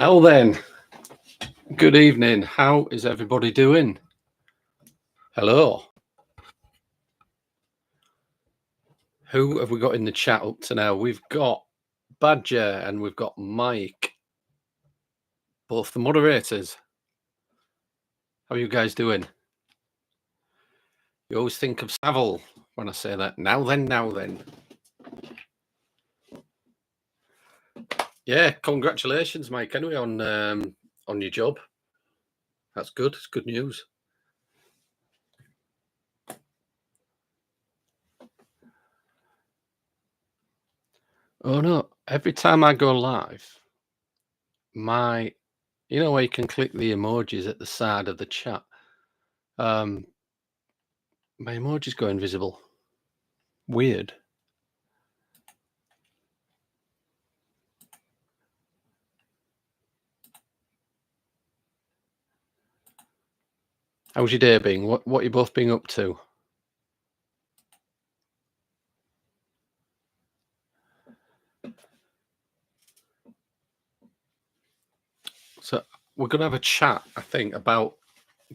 Well then, good evening. How is everybody doing? Hello. Who have we got in the chat up to now? We've got Badger and we've got Mike, both the moderators. How are you guys doing? You always think of Savile when I say that. Now then. Yeah, congratulations, Mike. Anyway, on your job. That's good. It's good news. Oh no! Every time I go live, where you can click the emojis at the side of the chat. My emojis go invisible. Weird. How's your day been? What are you both been up to? So we're going to have a chat, I think, about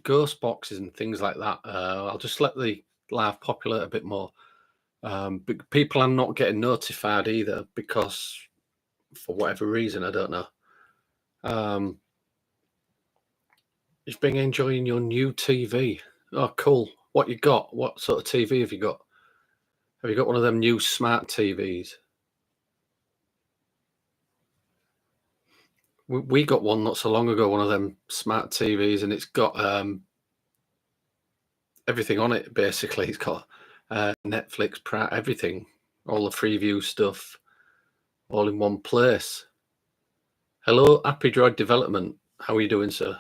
Ghostboxes and things like that. I'll just let the live populate a bit more. But people are not getting notified either because, for whatever reason, I don't know. You've been enjoying your new TV. Oh, cool. What you got? What sort of TV have you got? Have you got one of them new smart TVs? We got one not so long ago, one of them smart TVs, and it's got everything on it, basically. It's got Netflix, everything, all the Freeview stuff, all in one place. Hello, Happy Droid Development. How are you doing, sir?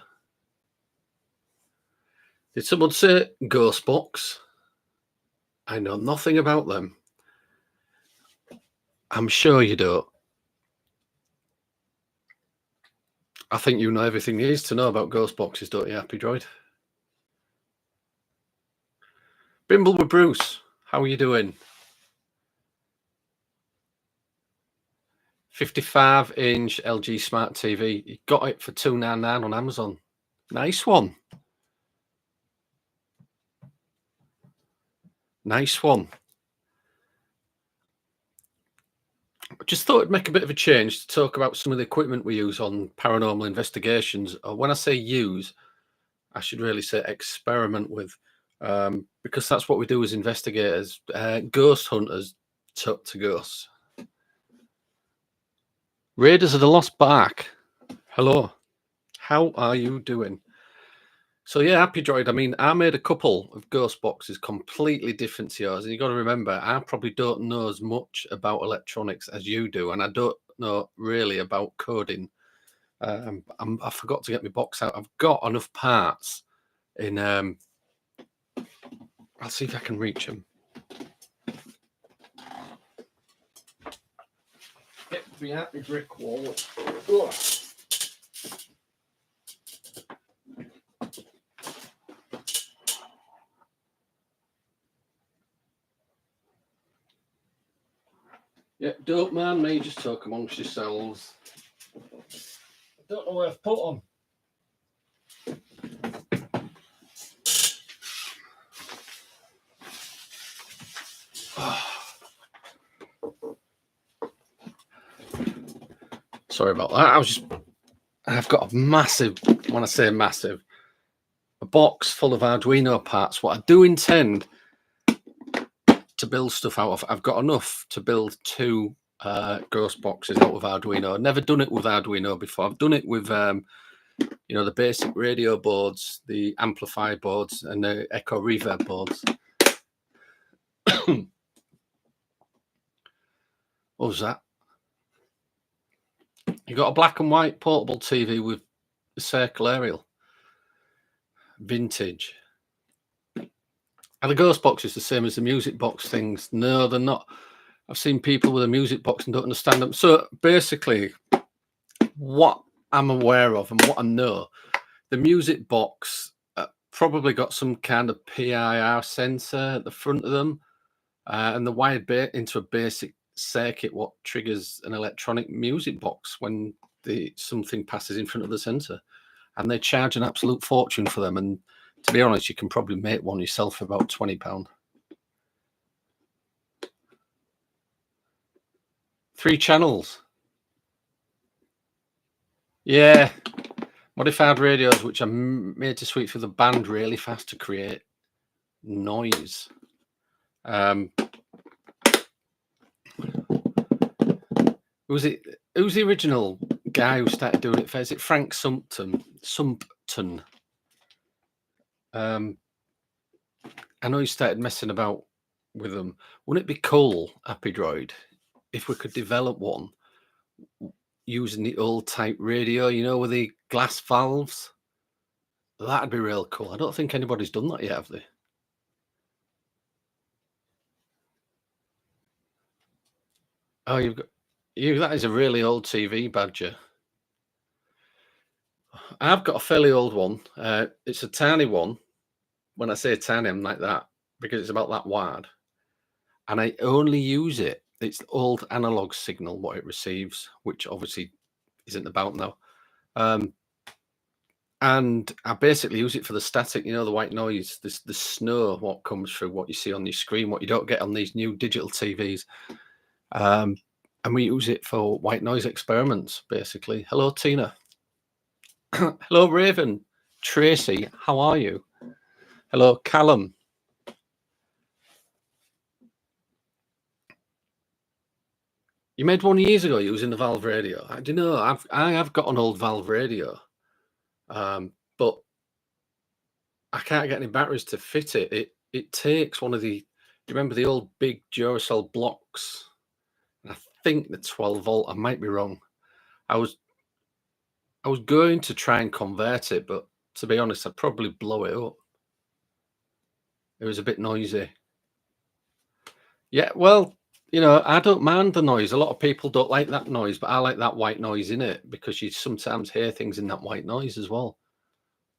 Did someone say Ghostbox? I know nothing about them. I'm sure you don't. I think you know everything there is to know about Ghostboxes, don't you, Happy Droid? Bimble with Bruce, how are you doing? 55-inch LG Smart TV. You got it for $299 on Amazon. Nice one. Nice one. I just thought I'd make a bit of a change to talk about some of the equipment we use on paranormal investigations. When I say use, I should really say experiment with, because that's what we do as investigators, ghost hunters to ghosts. Raiders of the Lost Ark. Hello. How are you doing? So yeah, Happy Droid. I mean, I made a couple of ghost boxes completely different to yours. And you got to remember, I probably don't know as much about electronics as you do. And I don't know really about coding. I forgot to get my box out. I've got enough parts in... I'll see if I can reach them. Get behind the brick wall. Oh. Yeah, don't mind me, just talk amongst yourselves. I don't know where I've put them. Sorry about that. I've got a massive, when I say massive, a box full of Arduino parts. What I do intend to build stuff out of, I've got enough to build 2 ghost boxes out of Arduino. I've never done it with Arduino before. I've done it with, the basic radio boards, the amplifier boards, and the echo reverb boards. What was that? You got a black and white portable TV with a circle aerial. Vintage. Are the ghost boxes the same as the music box things? No, they're not. I've seen people with a music box and don't understand them. So basically, what I'm aware of and what I know, the music box probably got some kind of PIR sensor at the front of them, and they're wired into a basic circuit what triggers an electronic music box when something passes in front of the sensor, and they charge an absolute fortune for them. And to be honest, you can probably make one yourself for about £20. 3 channels. Yeah, modified radios, which are made to sweep through the band really fast to create noise. Who's the original guy who started doing it? Is it Frank Sumpton? I know he started messing about with them. Wouldn't it be cool, Happy Droid, if we could develop one using the old type radio, you know, with the glass valves? That'd be real cool. I don't think anybody's done that yet, have they? Oh, that is a really old TV Badger. I've got a fairly old one. It's a tiny one. When I say tiny, I'm like that because it's about that wide. And I only use it. It's the old analog signal, what it receives, which obviously isn't about now. And I basically use it for the static, you know, the white noise, the snow, what comes through, what you see on your screen, what you don't get on these new digital TVs. And we use it for white noise experiments, basically. Hello, Tina. Hello, Raven. Tracy, how are you? Hello, Callum. You made one years ago using the valve radio. I don't know. I have got an old valve radio, but I can't get any batteries to fit it. It takes one of the. Do you remember the old big Duracell blocks? I think the 12 volt. I might be wrong. I was going to try and convert it, but to be honest, I'd probably blow it up. It was a bit noisy. Yeah, well, you know, I don't mind the noise. A lot of people don't like that noise, but I like that white noise in it because you sometimes hear things in that white noise as well.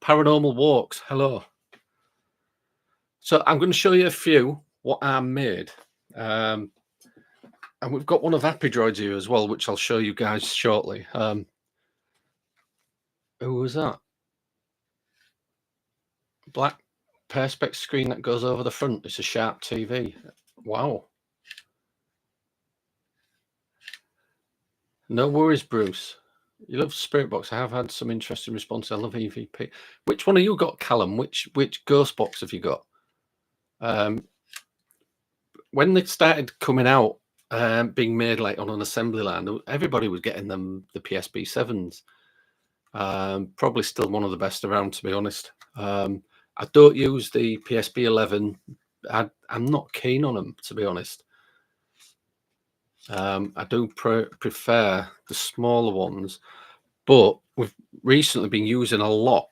Paranormal walks. Hello. So I'm going to show you a few what I made. And we've got one of Happy Droid's here as well, which I'll show you guys shortly. Who was that? Black perspex screen that goes over the front. It's a Sharp TV. Wow. No worries, Bruce. You love Spirit Box. I have had some interesting responses. I love EVP. Which one have you got, Callum? Which Ghost Box have you got? When they started coming out, being made like on an assembly line, everybody was getting them, the PSP 7s. Probably still one of the best around, to be honest. I don't use the PSP 11. I'm not keen on them, to be honest. I do prefer the smaller ones, but we've recently been using a lot.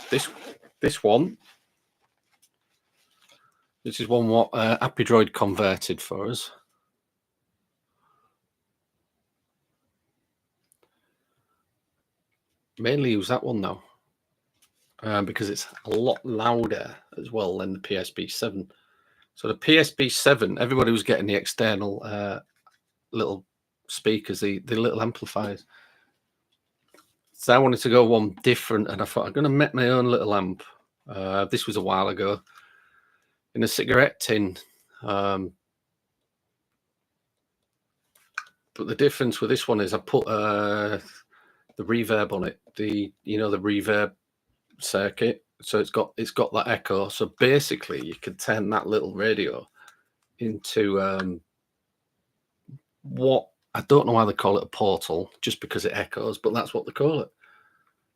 This one. This is one what Happy Droid converted for us. Mainly use that one now because it's a lot louder as well than the PSP 7. So the PSP 7, everybody was getting the external little speakers, the little amplifiers. So I wanted to go one different, and I thought I'm going to make my own little amp. This was a while ago in a cigarette tin. But the difference with this one is I put the reverb on it. The reverb circuit. So it's got that echo. So basically, you could turn that little radio into what I don't know why they call it a portal, just because it echoes, but that's what they call it.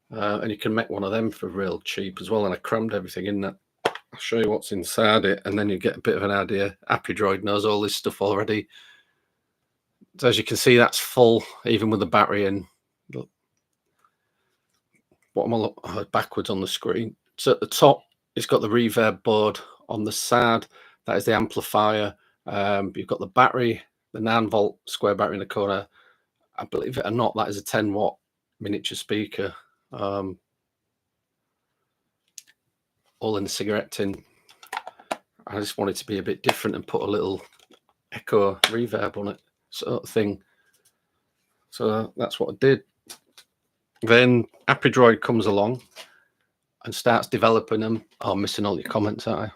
And you can make one of them for real cheap as well. And I crammed everything in that. I'll show you what's inside it, and then you get a bit of an idea. Happy Droid knows all this stuff already. So as you can see, that's full, even with the battery in. What am I look backwards on the screen? So at the top, it's got the reverb board. On the side, that is the amplifier. You've got the battery, the 9-volt square battery in the corner. I believe it or not, that is a 10-watt miniature speaker. All in the cigarette tin. I just wanted to be a bit different and put a little echo reverb on it, sort of thing. So that's what I did. Then Apidroid comes along and starts developing them. Oh, I'm missing all your comments, aren't I?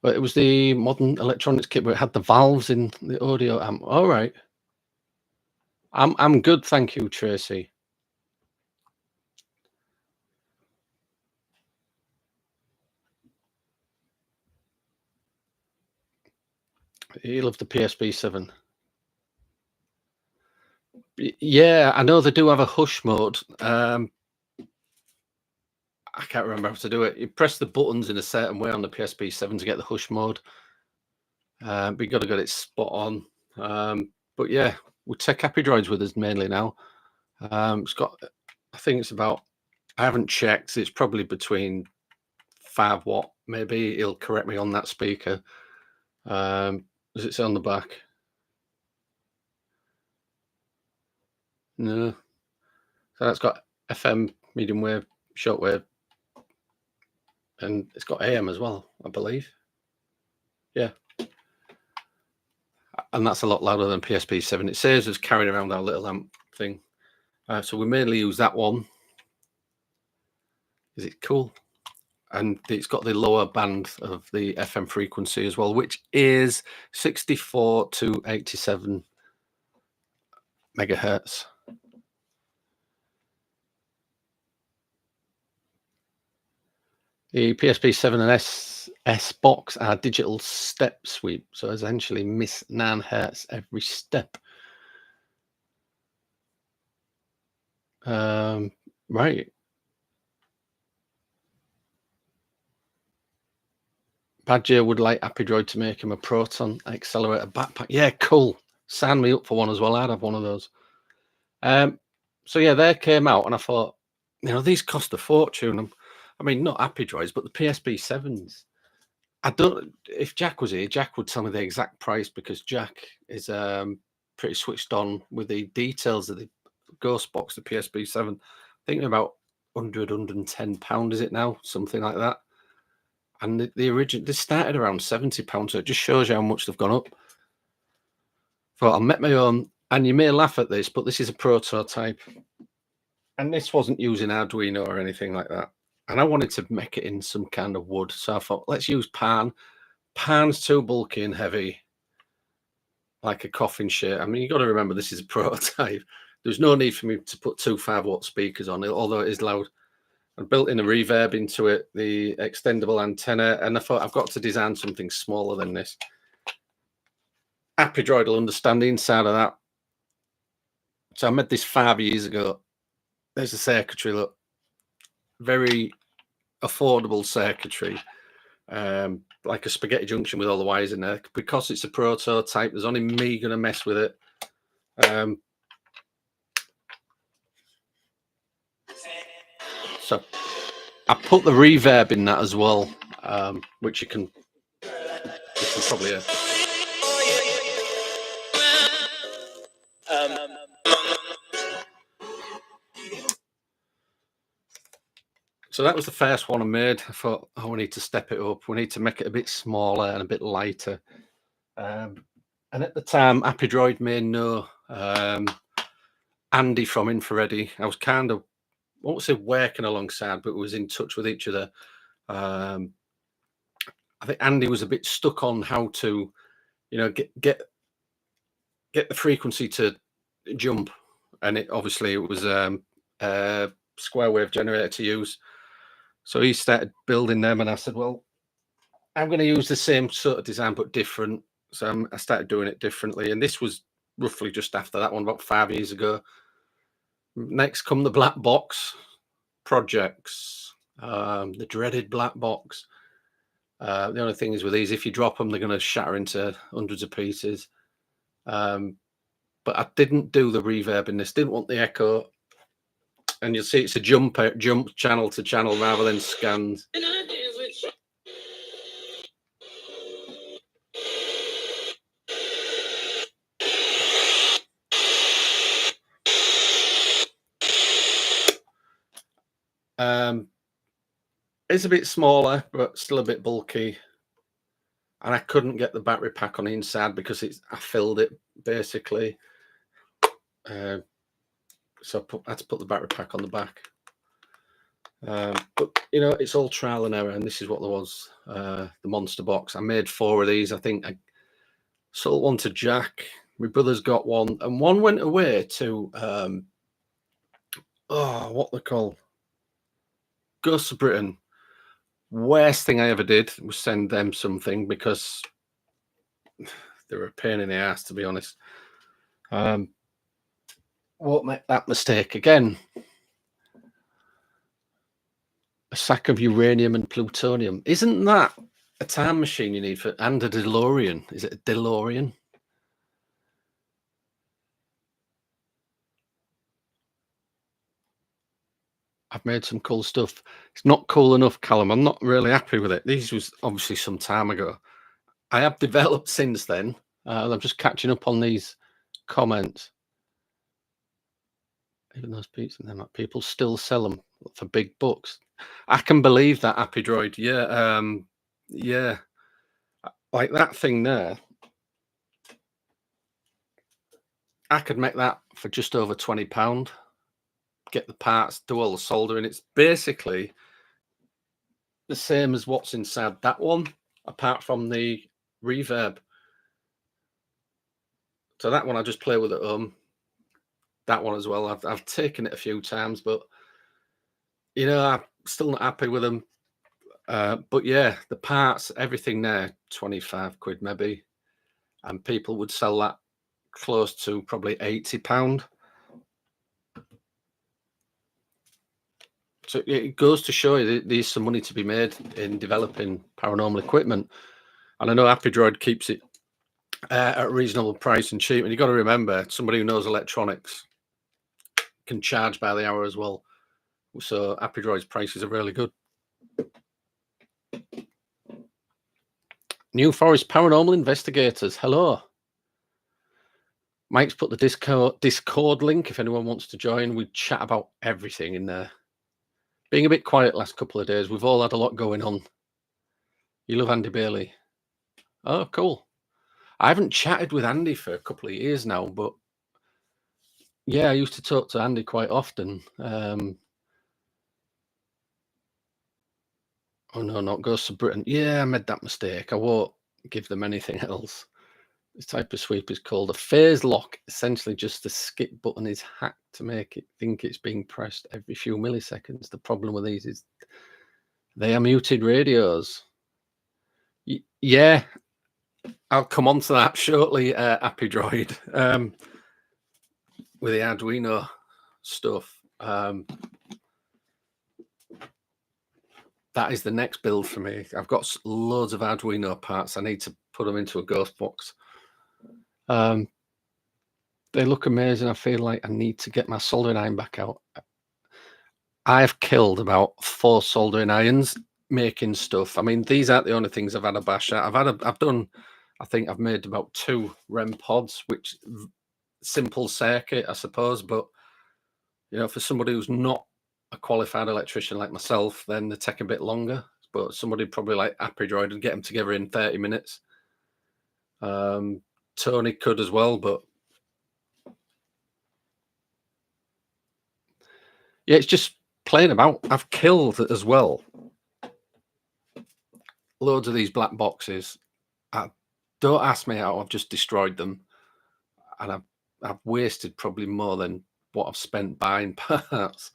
But it was the modern electronics kit where it had the valves in the audio amp. All right. I'm good, thank you, Tracy. You love the PSP 7. Yeah, I know they do have a hush mode. I can't remember how to do it. You press the buttons in a certain way on the PSP 7 to get the hush mode. But you got to get it spot on. But yeah, we take Apidroids with us mainly now. It's got, I think it's about, I haven't checked. It's probably between 5 watt. Maybe he'll correct me on that speaker. Does it say on the back? No. So that's got FM, medium wave, shortwave, and it's got AM as well, I believe. Yeah. And that's a lot louder than PSP 7. It saves us carrying around our little amp thing. So we mainly use that one. Is it cool? And it's got the lower band of the FM frequency as well, which is 64 to 87 megahertz. The PSP 7 and S box are digital step sweep, so essentially miss 9 hertz every step. Right. Badger would like Apidroid to make him a proton accelerator backpack. Yeah, cool. Sign me up for one as well. I'd have one of those. So yeah, they came out, and I thought, these cost a fortune. I mean, not Apidroids, but the PSP 7s. I don't. If Jack was here, Jack would tell me the exact price, because Jack is pretty switched on with the details of the Ghostbox, the PSP 7. I think about £110, is it now? Something like that. And the original, they started around £70, so it just shows you how much they've gone up. Thought I'll make my own, and you may laugh at this, but this is a prototype, and this wasn't using Arduino or anything like that. And I wanted to make it in some kind of wood, so I thought, let's use pan. Pan's too bulky and heavy, like a coffin shit. I mean, you got to remember this is a prototype. There's no need for me to put 2 5-watt speakers on it, although it is loud. I built in a reverb into it, the extendable antenna, and I thought, I've got to design something smaller than this. Apidroid will understand the inside of that. So I made this 5 years ago. There's the circuitry, look. Very affordable circuitry. Like a spaghetti junction with all the wires in there. Because it's a prototype, there's only me going to mess with it. So I put the reverb in that as well, which you can probably hear. So that was the first one I made. I thought, we need to step it up. We need to make it a bit smaller and a bit lighter. And at the time, Apidroid made no Andy from Infrareddy. I was kind of, I won't say working alongside, but was in touch with each other. I think Andy was a bit stuck on how to, get the frequency to jump, and it was a square wave generator to use. So he started building them, and I said, well, I'm going to use the same sort of design but different. So I started doing it differently, and this was roughly just after that one, about 5 years ago. Next come the black box projects, the dreaded black box. The only thing is with these, if you drop them, they're going to shatter into hundreds of pieces. But I didn't do the reverb in this, didn't want the echo. And you'll see it's a jump channel to channel rather than scans. It's a bit smaller, but still a bit bulky. And I couldn't get the battery pack on the inside because I filled it basically. So I had to put the battery pack on the back. But you know, it's all trial and error, and this is what there was. The monster box. I made 4 of these. I think I sold one to Jack. My brother's got one, and one went away to what they call Ghosts of Britain. Worst thing I ever did was send them something because they were a pain in the ass, to be honest. Won't make that mistake again. A sack of uranium and plutonium. Isn't that a time machine you need for, and a DeLorean? Is it a DeLorean? I've made some cool stuff. It's not cool enough, Callum. I'm not really happy with it. These was obviously some time ago. I have developed since then. I'm just catching up on these comments. Even those people still sell them for big bucks. I can believe that, Happy Droid. Yeah, yeah. Like that thing there. I could make that for just over £20. Get the parts, do all the soldering. It's basically the same as what's inside that one, apart from the reverb. So that one I just play with at home. That one as well. I've taken it a few times, but you know, I'm still not happy with them. But yeah, the parts, everything there, 25 quid maybe. And people would sell that close to probably £80. So it goes to show you there's some money to be made in developing paranormal equipment. And I know Happy Droid keeps it at a reasonable price and cheap. And you've got to remember, somebody who knows electronics can charge by the hour as well. So Happy Droid's prices are really good. New Forest Paranormal Investigators. Hello. Mike's put the Discord link if anyone wants to join. We chat about everything in there. Being a bit quiet last couple of days. We've all had a lot going on. You love Andy Bailey. Oh, cool. I haven't chatted with Andy for a couple of years now, but yeah, I used to talk to Andy quite often. Oh no, not Ghosts of Britain. Yeah, I made that mistake. I won't give them anything else. This type of sweep is called a phase lock. Essentially, just the skip button is hacked to make it think it's being pressed every few milliseconds. The problem with these is they are muted radios. Yeah, I'll come on to that shortly, Happy Droid, with the Arduino stuff. That is the next build for me. I've got loads of Arduino parts. I need to put them into a ghost box. They look amazing. I feel like I need to get my soldering iron back out. I've killed about 4 soldering irons making stuff. I mean, these aren't the only things I've had a bash at. I think I've made about 2 REM pods, which simple circuit, I suppose. But you know, for somebody who's not a qualified electrician like myself, then they take a bit longer. But somebody probably like Happy Droid would get them together in 30 minutes. Tony could as well, but yeah, it's just playing about. I've killed as well loads of these black boxes. Don't ask me how. I've just destroyed them, and I've wasted probably more than what I've spent buying parts.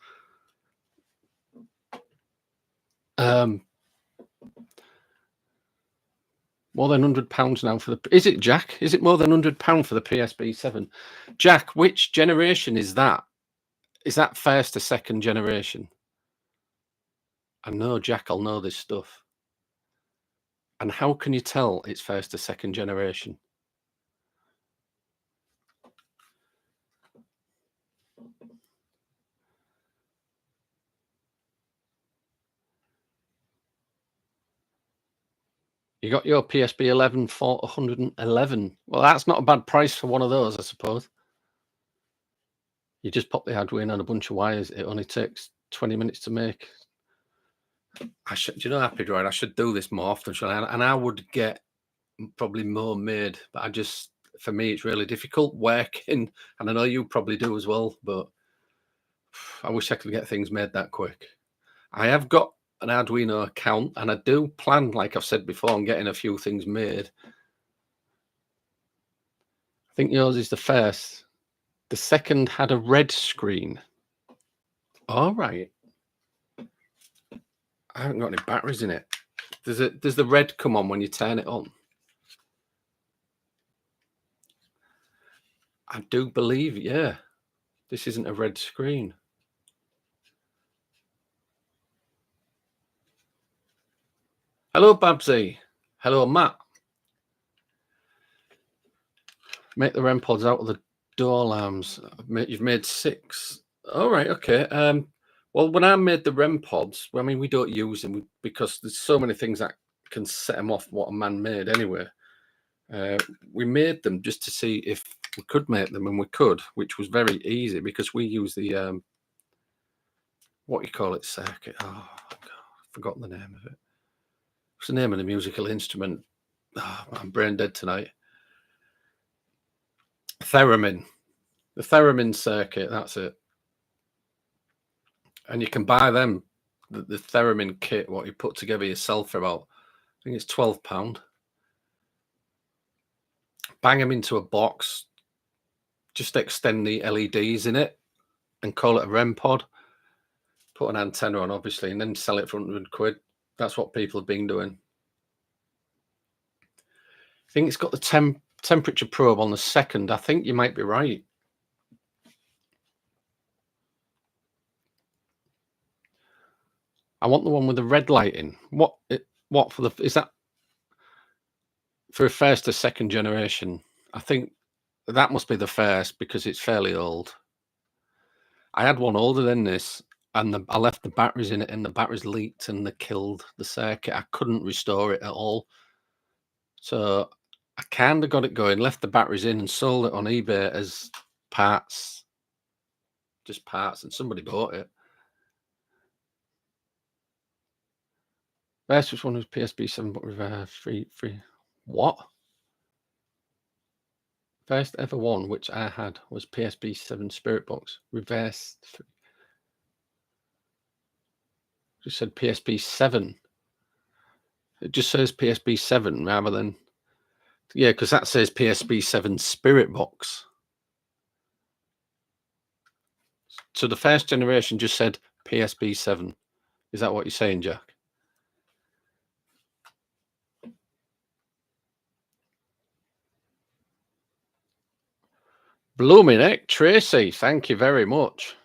More than £100 now for the. Is it, Jack? Is it more than £100 for the PSB7? Jack, which generation is that? Is that first or second generation? I know Jack. I'll know this stuff. And how can you tell it's first or second generation? You got your PSB 11 for 111. Well, that's not a bad price for one of those, I suppose. You just pop the Arduino on a bunch of wires. It only takes 20 minutes to make. You know, Happy Droid, I should do this more often, and I would get probably more made, but for me, it's really difficult working, and I know you probably do as well, but I wish I could get things made that quick. I have got an Arduino account, and I do plan, like I've said before, on getting a few things made. I think yours is the first. The second had a red screen. All right. I haven't got any batteries in it. Does the red come on when you turn it on? I do believe, yeah. This isn't a red screen. Hello, Babsy. Hello, Matt. Make the REM pods out of the door alarms. You've made 6. All right, okay. Well, when I made the REM pods, I mean, we don't use them because there's so many things that can set them off what a man made anyway. We made them just to see if we could make them, and we could, which was very easy because we use the what you call it, circuit. Oh, God, I've forgotten the name of it. What's the name of the musical instrument? Oh, I'm brain dead tonight. Theremin. The theremin circuit, that's it. And you can buy them, the theremin kit, what you put together yourself for about, I think it's £12. Bang them into a box, just extend the LEDs in it and call it a REM pod. Put an antenna on, obviously, and then sell it for £100. That's what people have been doing. I think it's got the temperature probe on the second. I think you might be right. I want the one with the red lighting. What for the, is that for a first or second generation? I think that must be the first because it's fairly old. I had one older than this, and I left the batteries in it, and the batteries leaked and they killed the circuit. I couldn't restore it at all. So I kind of got it going, left the batteries in, and sold it on eBay as parts, just parts, and somebody bought it. First was one was PSP 7, but with free. What? First ever one which I had was PSP 7 Spirit Box. Reverse. Just said PSP 7. It just says PSP 7 rather than, yeah, because that says PSP 7 Spirit Box. So the first generation just said PSP 7. Is that what you're saying, Jack? Blooming heck, Tracy, thank you very much.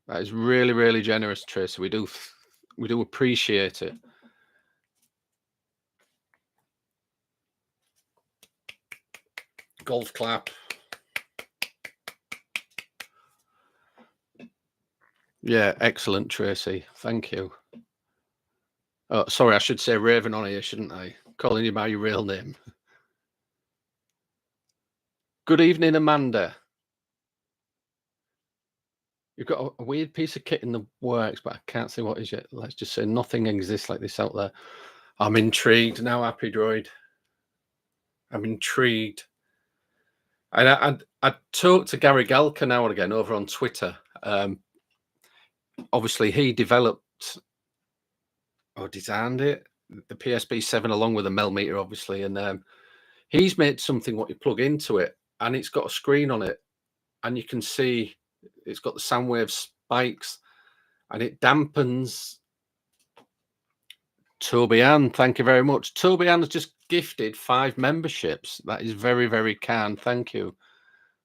That is really, really generous, Tracy. We do appreciate it. Golf clap. Yeah, excellent, Tracy. Thank you. Oh, sorry, I should say Raven on here, shouldn't I? Calling you by your real name. Good evening, Amanda. You've got a weird piece of kit in the works, but I can't see what is yet. Let's just say nothing exists like this out there. I'm intrigued now, Happy Droid. I'm intrigued. And I talked to Gary Galka now and again over on Twitter. Obviously, he developed or designed it, the PSP 7, along with a Melmeter, obviously. And he's made something what you plug into it, and it's got a screen on it, and you can see it's got the sound wave spikes, and it dampens. Toby Ann, thank you very much. Toby Ann has just gifted 5 memberships. That is very, very kind. Thank you.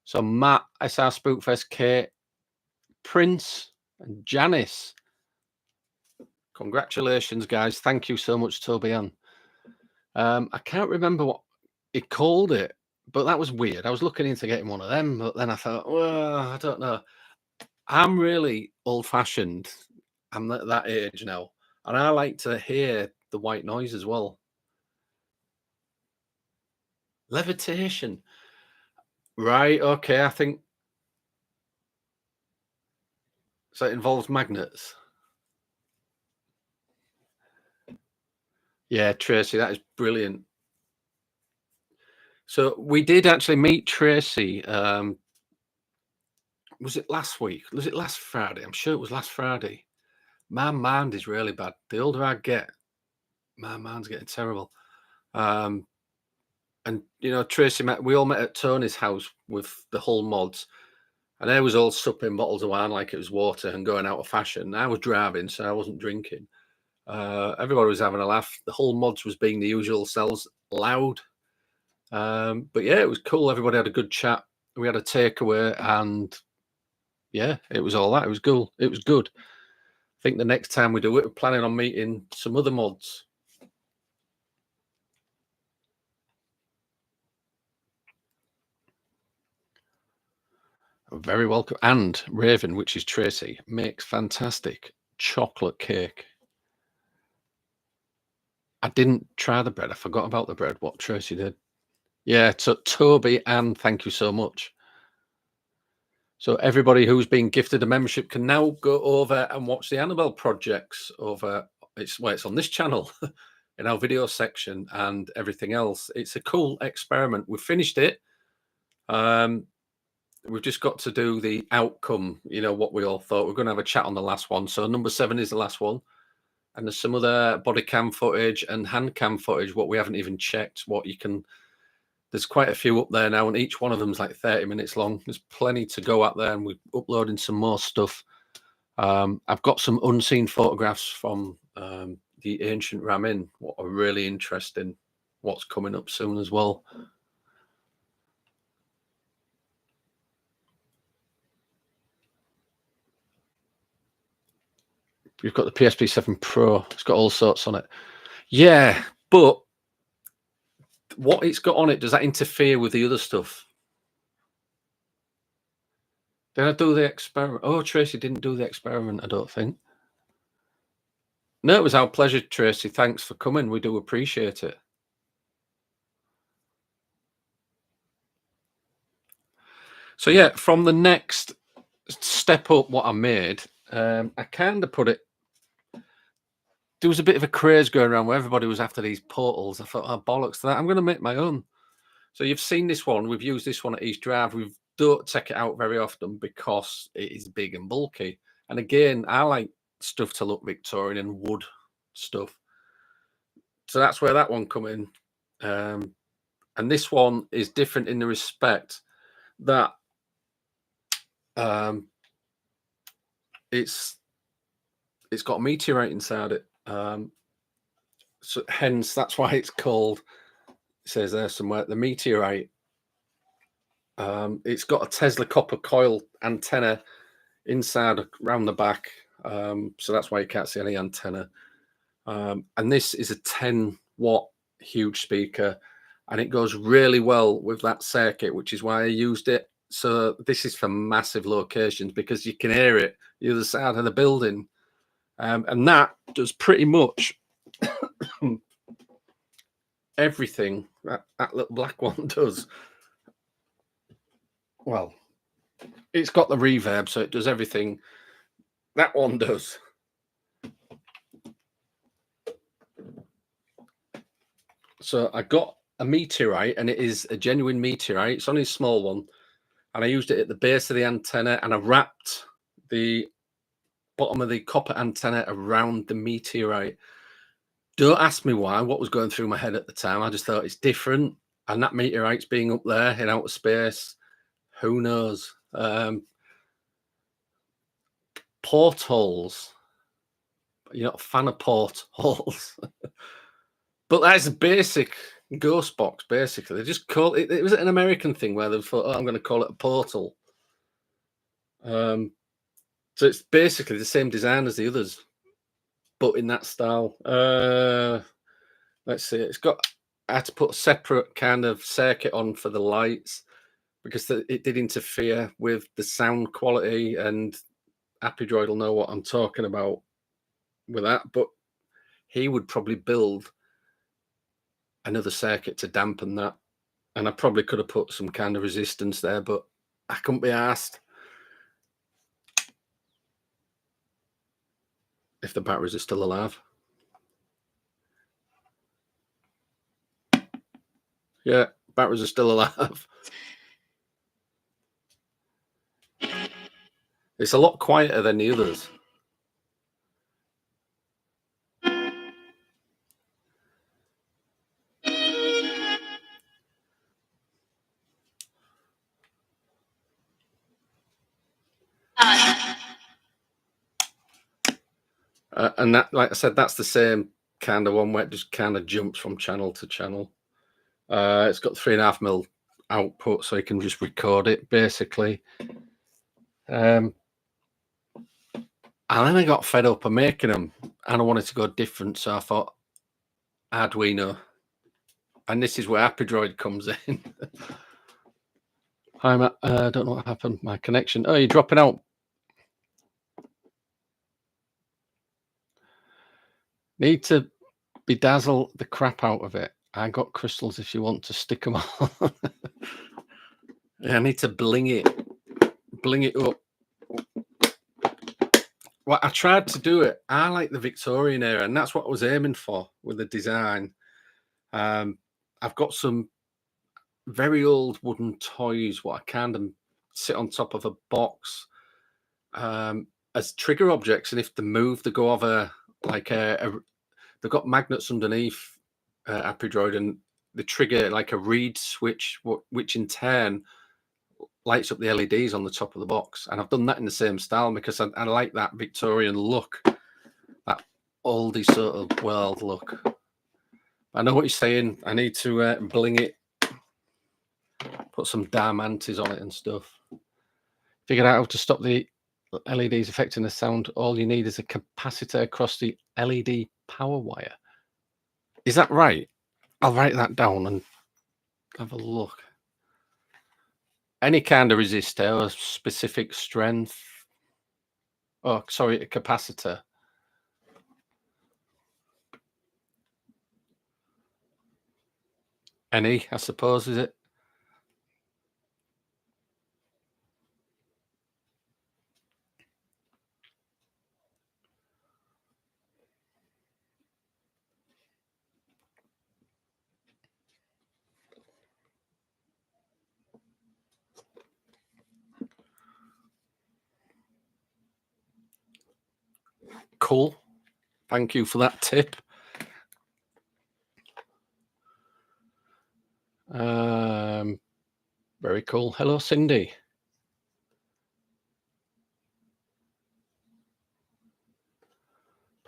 So Matt, SR Spookfest, Kate, Prince, and Janice. Congratulations, guys. Thank you so much, Toby Ann. I can't remember what he called it, but that was weird. I was looking into getting one of them, but then I thought, well, I don't know. I'm really old-fashioned. I'm at that age now, and I like to hear the white noise as well. Levitation. Right, okay, I think so. It involves magnets. Yeah, Tracy, that is brilliant. So we did actually meet Tracy. Was it last week? Was it last Friday? I'm sure it was last Friday. My mind is really bad. The older I get, my mind's getting terrible. Um, and Tracy we all met at Tony's house with the whole mods, and I was all supping bottles of wine like it was water and going out of fashion. I was driving, so I wasn't drinking. Everybody was having a laugh. The whole mods was being the usual selves, loud. But yeah, it was cool. Everybody had a good chat. We had a takeaway, and yeah, it was all that. It was cool. It was good. I think the next time we do it, we're planning on meeting some other mods. Very welcome. And Raven, which is Tracy, makes fantastic chocolate cake. I didn't try the bread. I forgot about the bread, what Tracy did. Yeah, so Toby, and thank you so much. So everybody who's been gifted a membership can now go over and watch the Annabelle projects over. It's on this channel in our video section and everything else. It's a cool experiment. We've finished it. We've just got to do the outcome. What we all thought. We're going to have a chat on the last one. So number 7 is the last one, and there's some other body cam footage and hand cam footage. What we haven't even checked. There's quite a few up there now, and each one of them's like 30 minutes long. There's plenty to go out there, and we're uploading some more stuff. I've got some unseen photographs from the ancient Ramin, what are really interesting, what's coming up soon as well. You've got the PSP 7 Pro. It's got all sorts on it. Yeah, but what it's got on it, does that interfere with the other stuff? Did I do the experiment? Oh, Tracy didn't do the experiment, I don't think. No, it was our pleasure, Tracy. Thanks for coming. We do appreciate it. So yeah, from the next step up what I made, I kind of put it, there was a bit of a craze going around where everybody was after these portals. I thought, oh, bollocks to that. I'm going to make my own. So you've seen this one. We've used this one at East Drive. We don't take it out very often because it is big and bulky. And again, I like stuff to look Victorian and wood stuff. So that's where that one come in. And this one is different in the respect that it's got a meteorite inside it. So hence that's why it's called, it says there somewhere, the meteorite. It's got a Tesla copper coil antenna inside around the back, so that's why you can't see any antenna. And this is a 10-watt huge speaker, and it goes really well with that circuit, which is why I used it. So this is for massive locations because you can hear it the other side of the building, and that does pretty much everything that little black one does. Well, it's got the reverb, so it does everything that one does. So I got a meteorite, and it is a genuine meteorite. It's only a small one, and I used it at the base of the antenna, and I wrapped the bottom of the copper antenna around the meteorite. Don't ask me why, what was going through my head at the time. I just thought it's different, and that meteorite's being up there in outer space, who knows? Portholes. You're not a fan of portholes. But that's a basic ghost box, basically. They just call it, it was an American thing where they thought, oh, I'm going to call it a portal. So it's basically the same design as the others, but in that style. Let's see, I had to put a separate kind of circuit on for the lights because it did interfere with the sound quality, and Happy Droid will know what I'm talking about with that, but he would probably build another circuit to dampen that, and I probably could have put some kind of resistance there, but I couldn't be asked if the batteries are still alive. Yeah, batteries are still alive. It's a lot quieter than the others. And that, like I said, that's the same kind of one where it just kind of jumps from channel to channel. It's got 3.5mm output, so you can just record it basically. And then I got fed up of making them, and I wanted to go different, so I thought Arduino, and this is where Apidroid comes in. Hi, Matt. I don't know what happened. My connection. Oh, you're dropping out. Need to bedazzle the crap out of it. I got crystals if you want to stick them on. Yeah, I need to bling it up. Well, I tried to do it. I like the Victorian era, and that's what I was aiming for with the design. I've got some very old wooden toys, what I kind of sit on top of a box as trigger objects, and if they move, they go over like they've got magnets underneath Apidroid, and they trigger like a reed switch, which in turn lights up the LEDs on the top of the box. And I've done that in the same style because I like that Victorian look, that oldie sort of world look. I know what you're saying. I need to bling it, put some diamantes on it and stuff. Figured out how to stop the LEDs affecting the sound. All you need is a capacitor across the LED power wire. Is that right? I'll write that down and have a look. Any kind of resistor or specific strength. Oh, sorry, a capacitor. Any, I suppose, is it? Cool. Thank you for that tip. Very cool. Hello, Cindy.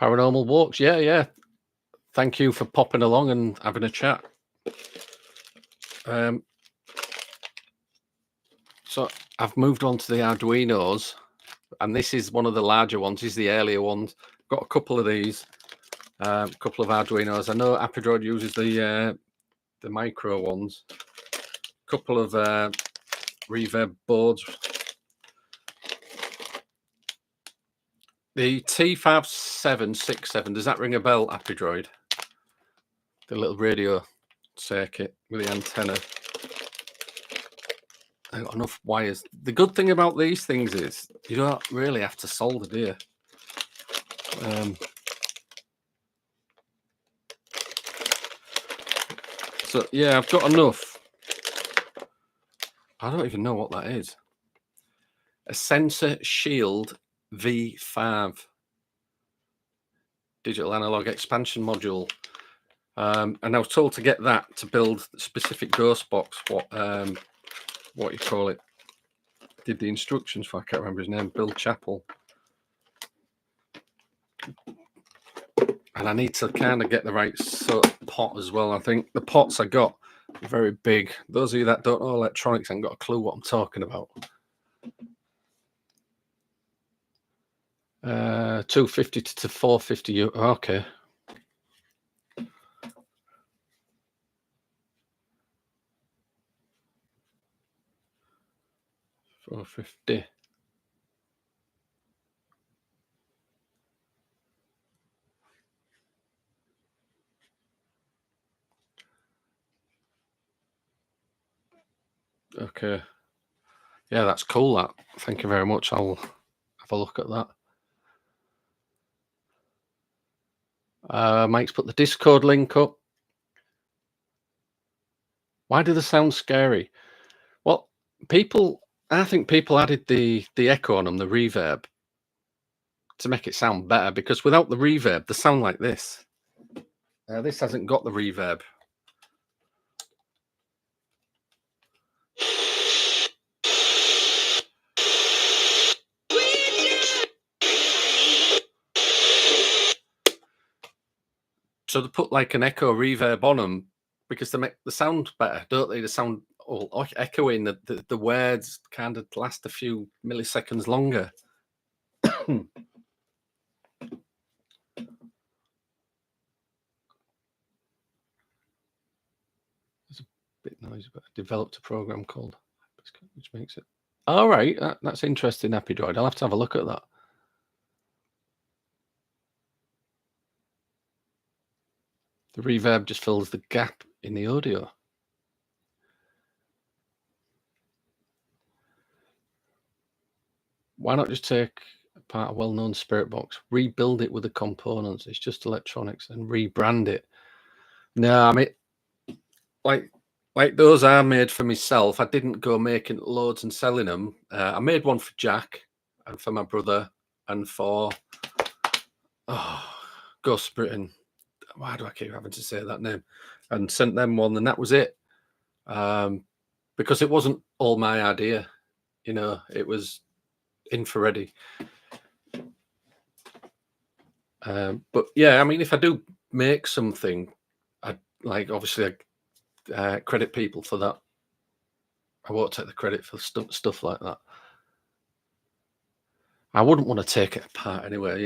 Paranormal walks. Yeah. Thank you for popping along and having a chat. So I've moved on to the Arduinos, and this is one of the larger ones. This is the earlier ones. Got a couple of these, a couple of Arduinos. I know Apidroid uses the micro ones. A couple of reverb boards. The T5767, does that ring a bell, Apidroid? The little radio circuit with the antenna. I've got enough wires. The good thing about these things is you don't really have to solder, do you? So yeah, I've got enough. I don't even know what that is. A Sensor Shield V5 digital analog expansion module. And I was told to get that to build specific Ghostbox, what you call it. Did the instructions for, I can't remember his name, Bill Chappell. And I need to kind of get the right sort of pot as well. I think the pots I got are very big. Those of you that don't know electronics haven't got a clue what I'm talking about. 250 to 450. Okay. $450. Okay. Yeah, that's cool. That. Thank you very much. I'll have a look at that. Mike's put the Discord link up. Why do they sound scary? Well, I think people added the echo on them, the reverb, to make it sound better, because without the reverb, they sound like this. This hasn't got the reverb. So they put like an echo reverb on them because they make the sound better, don't they? The sound all echoing. The words kind of last a few milliseconds longer. There's a bit noisy, but I developed a program called which makes it. All right, that's interesting, Happy Droid. I'll have to have a look at that. The reverb just fills the gap in the audio. Why not just take apart a well-known spirit box, rebuild it with the components? It's just electronics, and rebrand it. No, I mean, like those are made for myself. I didn't go making loads and selling them. I made one for Jack and for my brother and for Ghost Britain. Why do I keep having to say that name? And sent them one, and that was it. Because it wasn't all my idea, it was infrared. But yeah, I mean, if I do make something, I obviously I credit people for that. I won't take the credit for stuff like that. I wouldn't want to take it apart anyway,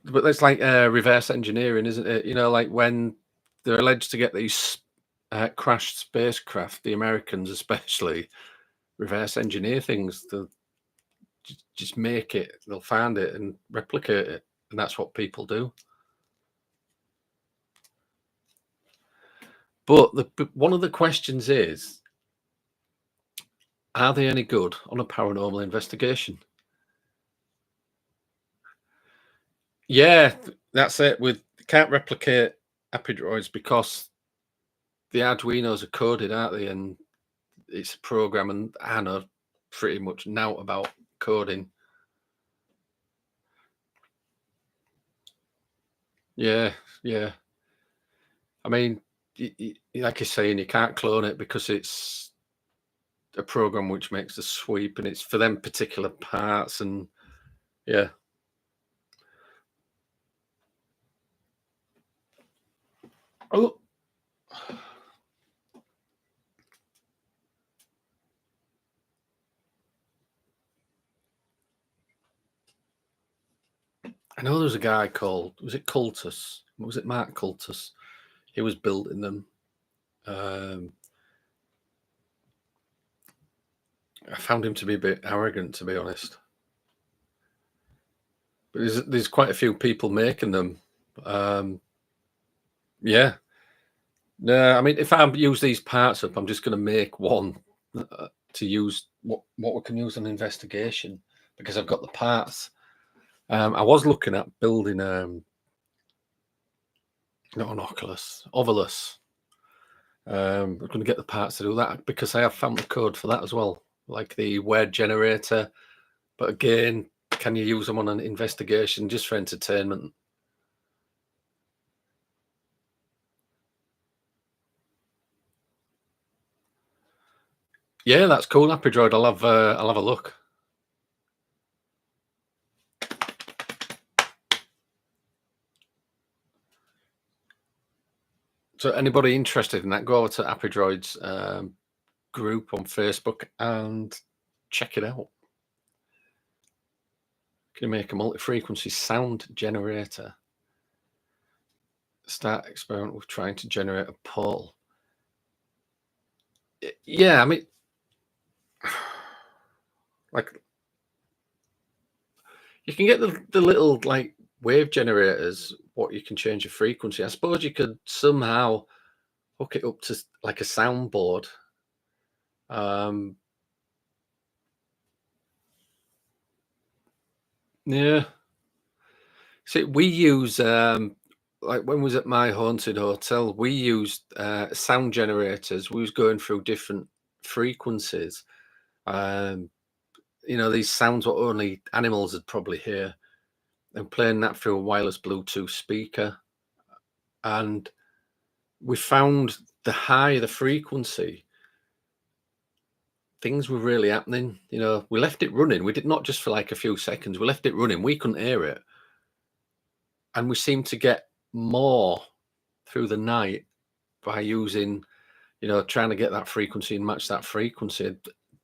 but it's like reverse engineering, isn't it? Like when they're alleged to get these crashed spacecraft, the Americans especially reverse engineer things. They'll just make it, they'll find it and replicate it. And that's what people do. But one of the questions is, are they any good on a paranormal investigation? Yeah, that's it. Can't replicate Apidroids because the Arduinos are coded, aren't they? And it's a program, and I know pretty much now about coding. Yeah. I mean, like you're saying, you can't clone it because it's a program which makes the sweep, and it's for them particular parts. And yeah. Oh. I know there's a guy called, was it Cultus? Was it Mark Cultus? He was building them. I found him to be a bit arrogant, to be honest. But there's quite a few people making them. Yeah. No, I mean, if I use these parts up, I'm just going to make one to use what we can use on investigation, because I've got the parts. I was looking at building not an Ovilus. I'm going to get the parts to do that because I have found the code for that as well, like the word generator. But again, can you use them on an investigation just for entertainment? Yeah, that's cool, Happy Droid. I'll have a look. So anybody interested in that, go over to Happy Droid's group on Facebook and check it out. Can you make a multi-frequency sound generator? Start experiment with trying to generate a portal. Yeah, I mean, like, you can get the little like wave generators, what you can change your frequency. I suppose you could somehow hook it up to like a soundboard. Yeah. See, we use like when we was at my haunted hotel, we used sound generators. We was going through different frequencies. Um, these sounds what only animals would probably hear, and playing that through a wireless Bluetooth speaker. And we found the higher the frequency, things were really happening. We left it running. We did not just for like a few seconds. We left it running. We couldn't hear it, and we seemed to get more through the night by using, trying to get that frequency and match that frequency.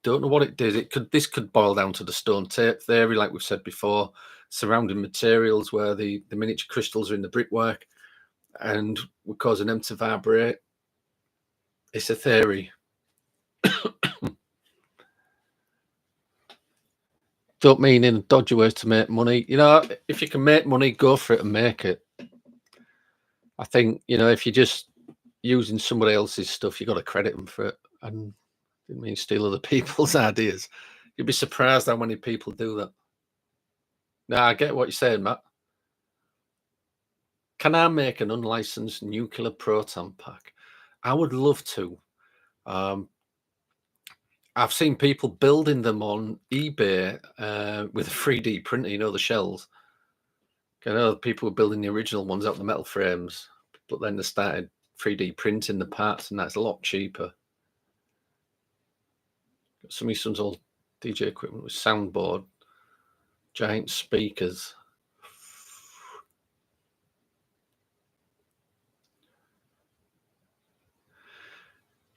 Don't know what it did. This could boil down to the stone tape theory, like we've said before, surrounding materials where the miniature crystals are in the brickwork, and we're causing them to vibrate. It's a theory. Don't mean in dodgy ways to make money. If you can make money, go for it and make it. I think, if you're just using somebody else's stuff, you got to credit them for it. And didn't mean steal other people's ideas. You'd be surprised how many people do that. Now, I get what you're saying, Matt. Can I make an unlicensed nuclear proton pack? I would love to. I've seen people building them on eBay with a 3D printer, the shells. I know people were building the original ones out of the metal frames, but then they started 3D printing the parts, and that's a lot cheaper. Got some of my son's old DJ equipment with soundboard, giant speakers.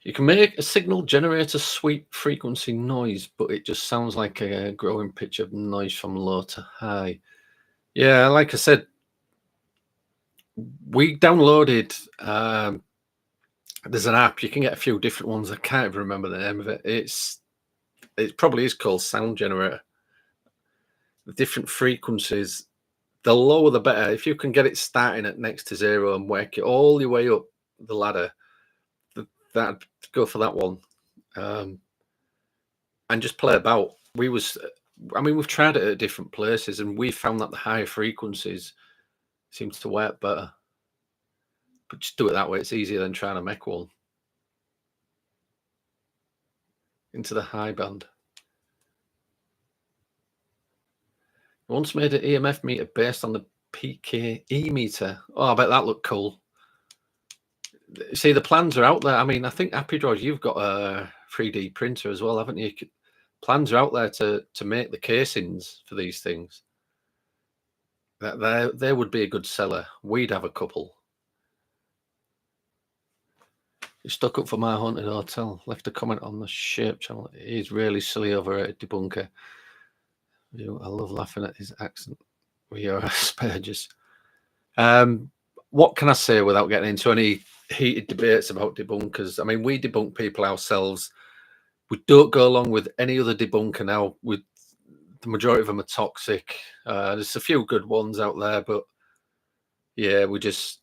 You can make a signal generator sweep frequency noise, but it just sounds like a growing pitch of noise from low to high. Yeah, like I said, we downloaded. There's an app. You can get a few different ones. I can't even remember the name of it. It probably is called Sound Generator. The different frequencies, the lower the better. If you can get it starting at next to zero and work it all your way up the ladder, that go for that one, and just play about. We've tried it at different places, and we found that the higher frequencies seems to work better. But just do it that way. It's easier than trying to make one into the high band. I once made an EMF meter based on the PKE meter. Oh, I bet that looked cool. See, the plans are out there. I mean, I think Happy Draws, you've got a 3D printer as well, haven't you? Plans are out there to make the casings for these things. That there would be a good seller. We'd have a couple. You stuck up for my haunted hotel. Left a comment on the Shape channel. He's really silly overrated debunker. I love laughing at his accent. We are asperges. What can I say without getting into any heated debates about debunkers? I mean, we debunk people ourselves. We don't go along with any other debunker now. The majority of them are toxic. There's a few good ones out there, but yeah, it's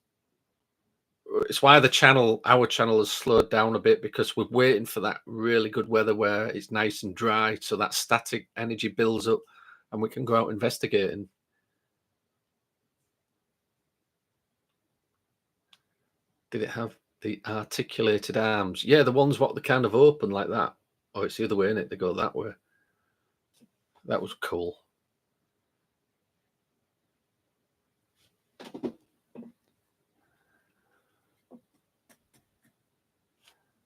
why our channel has slowed down a bit, because we're waiting for that really good weather where it's nice and dry, so that static energy builds up and we can go out investigating. Did it have the articulated arms? Yeah, the ones what they kind of open like that. Oh, it's the other way, isn't it? They go that way. That was cool.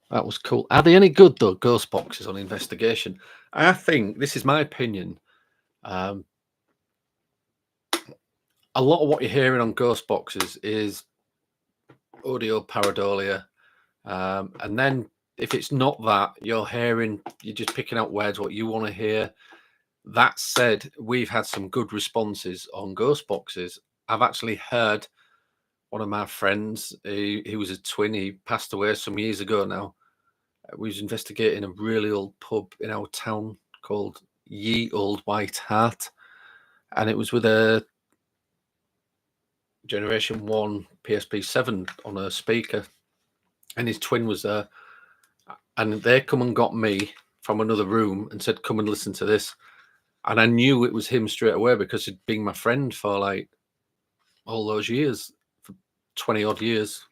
That was cool. Are they any good, though, Ghostboxes on investigation? I think, this is my opinion, a lot of what you're hearing on Ghostboxes is audio pareidolia. And then if it's not that, you're just picking out words what you want to hear. That said, we've had some good responses on Ghostboxes. I've actually heard one of my friends, he was a twin, he passed away some years ago now. We was investigating a really old pub in our town called Ye Old White Hart, and it was with a Generation 1 PSP7 on a speaker, and his twin was there, and they come and got me from another room and said, come and listen to this. And I knew it was him straight away because he'd been my friend for like all those years, for 20 odd years.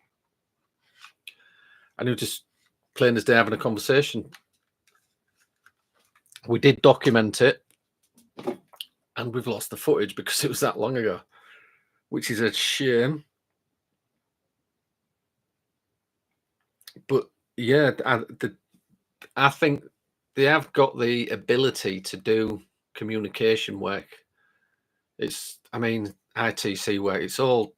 And he was just plain as day having a conversation. We did document it, and we've lost the footage because it was that long ago, which is a shame. But yeah, I think they have got the ability to do communication work. I mean, ITC work, it's all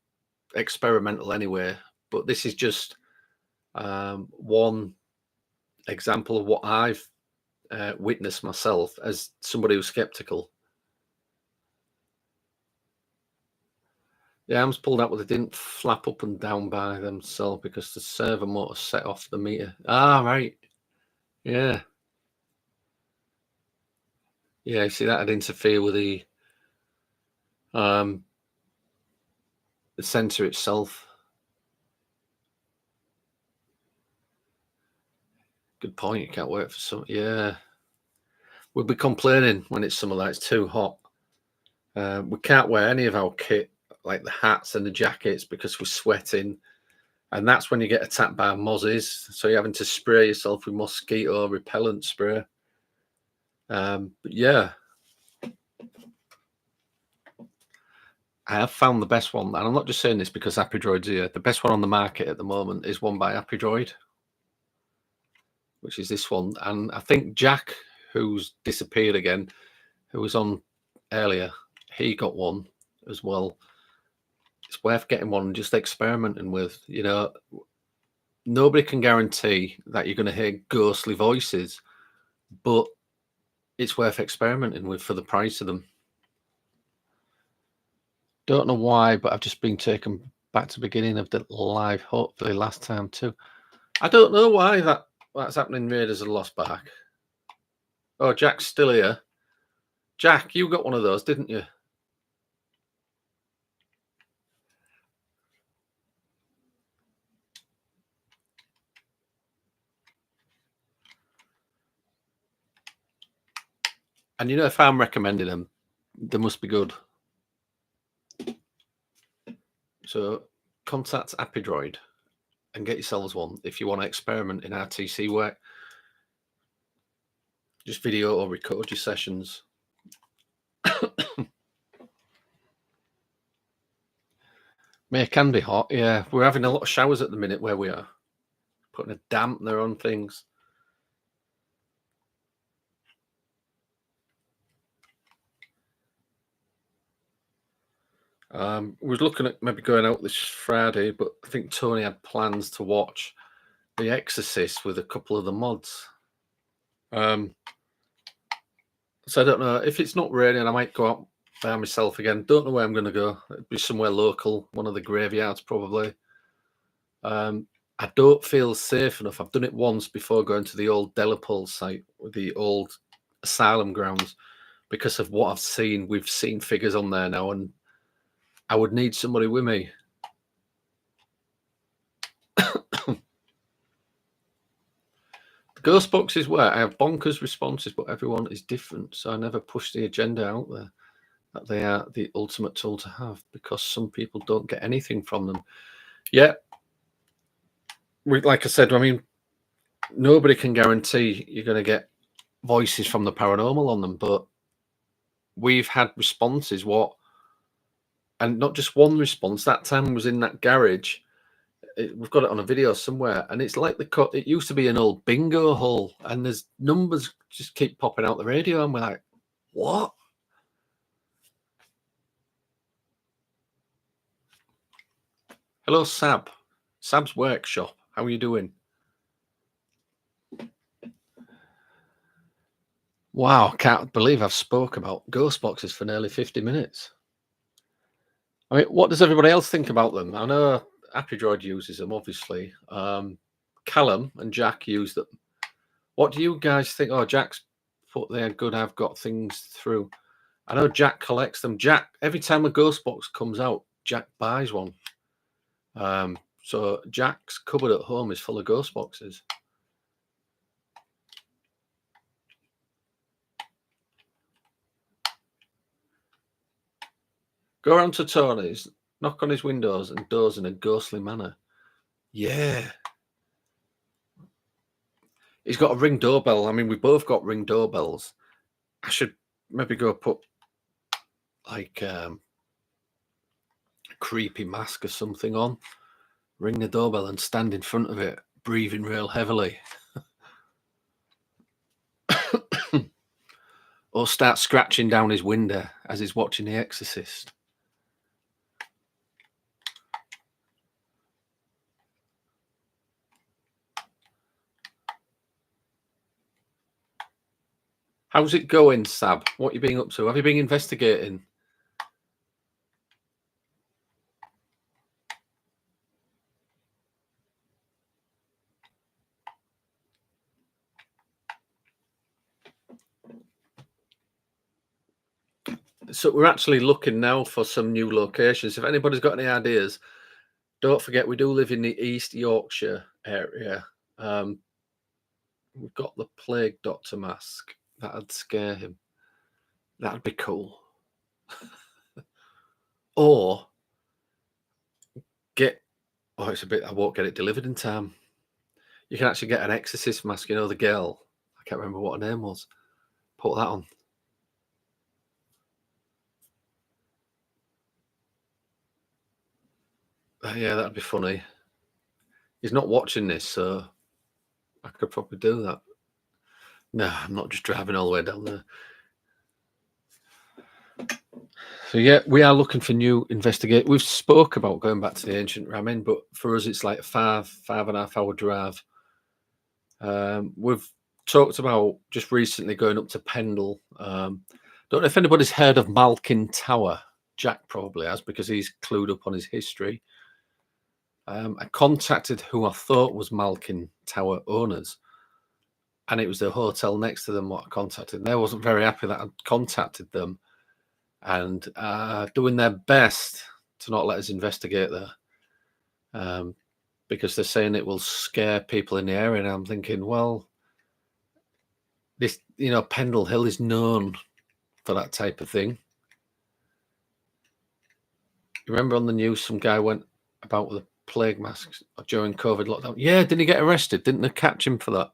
experimental anyway, but this is just one example of what I've witnessed myself as somebody who's skeptical. The arms pulled out, but they didn't flap up and down by themselves because the servo motor set off the meter. Ah, right. Yeah. Yeah, see, that'd interfere with the sensor itself. Good point. You can't wait for some. Yeah. We'll be complaining when it's summer that it's too hot. We can't wear any of our kit, like the hats and the jackets, because we're sweating. And that's when you get attacked by mozzies. So you're having to spray yourself with mosquito repellent spray. But yeah, I have found the best one. And I'm not just saying this because Apidroid's here. The best one on the market at the moment is one by Apidroid, which is this one. And I think Jack, who's disappeared again, who was on earlier, he got one as well. It's worth getting one and just experimenting with. You know, nobody can guarantee that you're going to hear ghostly voices, but it's worth experimenting with for the price of them. Don't know why, but I've just been taken back to the beginning of the live, hopefully last time too. I don't know why that's happening. Raiders of the Lost Ark. Oh, Jack's still here. Jack, you got one of those, didn't you? And you know, if I'm recommending them, they must be good. So contact Apidroid and get yourselves one if you want to experiment in RTC work. Just video or record your sessions. May can be hot, yeah. We're having a lot of showers at the minute where we are. Putting a dampener on things. We was looking at maybe going out this Friday, but I think Tony had plans to watch The Exorcist with a couple of the mods. So I don't know. If it's not raining, I might go out by myself again. Don't know where I'm going to go. It'd be somewhere local, one of the graveyards probably. I don't feel safe enough. I've done it once before going to the old Delapole site with the old asylum grounds because of what I've seen. We've seen figures on there now, and I would need somebody with me. The Ghostboxes where I have bonkers responses, but everyone is different. So I never push the agenda out there that they are the ultimate tool to have because some people don't get anything from them. Yeah. Like I said, I mean, nobody can guarantee you're going to get voices from the paranormal on them, but we've had responses. And not just one response. That time was in that garage. We've got it on a video somewhere, and it's like it used to be an old bingo hall, and there's numbers just keep popping out the radio, and we're like, what? Hello, Sab. Sab's Workshop. How are you doing? Wow, can't believe I've spoke about Ghostboxes for nearly 50 minutes. I mean, what does everybody else think about them? I know Apidroid uses them, obviously. Callum and Jack use them. What do you guys think? Oh, Jack's put there, good, I've got things through. I know Jack collects them. Jack, every time a ghost box comes out, Jack buys one. So Jack's cupboard at home is full of ghost boxes. Go around to Tony's. knock on his windows and doors in a ghostly manner. Yeah. He's got a Ring doorbell. I mean, we both got Ring doorbells. I should maybe go put like a creepy mask or something on, ring the doorbell and stand in front of it, breathing real heavily. Or start scratching down his window as he's watching The Exorcist. How's it going, Sab? What are you been up to? Have you been investigating? So we're actually looking now for some new locations. If anybody's got any ideas, don't forget we do live in the East Yorkshire area. We've got the Plague Doctor mask. That'd scare him. That'd be cool. Or get, oh, it's a bit, I won't get it delivered in time. You can actually get an Exorcist mask, you know, the girl. I can't remember what her name was. Put that on. Yeah, that'd be funny. He's not watching this, so I could probably do that. No, I'm not just driving all the way down there. So yeah, we are looking for new investigate. We've spoke about going back to the ancient ramen, but for us it's like a 5.5 hour drive. We've talked about just recently going up to Pendle. Don't know if anybody's heard of Malkin Tower. Jack probably has because he's clued up on his history. I contacted who I thought was Malkin Tower owners, and it was the hotel next to them what I contacted. And they wasn't very happy that I'd contacted them, and doing their best to not let us investigate there, because they're saying it will scare people in the area. And I'm thinking, well, this, you know, Pendle Hill is known for that type of thing. You remember on the news, some guy went about with a plague mask during COVID lockdown. Yeah, didn't he get arrested? Didn't they catch him for that?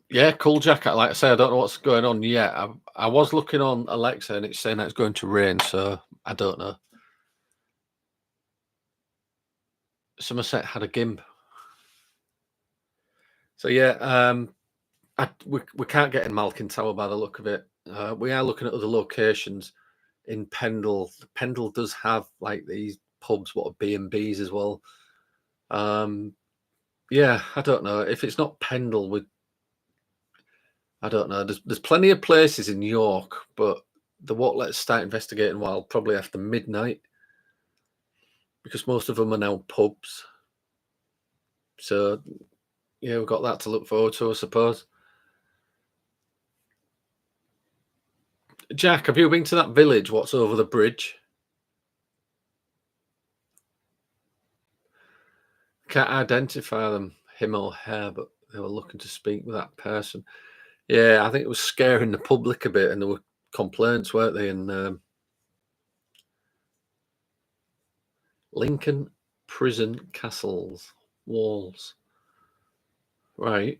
Yeah, cool, Jack. Like I say, I don't know what's going on yet. I was looking on Alexa and it's saying that it's going to rain, so I don't know. Somerset had a gimp. So yeah, we can't get in Malkin Tower by the look of it. We are looking at other locations in Pendle. Pendle does have like these pubs, what are B&Bs as well. Yeah, I don't know if it's not Pendle. I don't know. There's plenty of places in York, but they won't let us start investigating while probably after midnight, because most of them are now pubs. So yeah, we've got that to look forward to, I suppose. Jack, have you been to that village? What's over the bridge? Can't identify them, him or her, but they were looking to speak with that person. Yeah, I think it was scaring the public a bit, and there were complaints, weren't they? And Lincoln Prison Castles walls, right?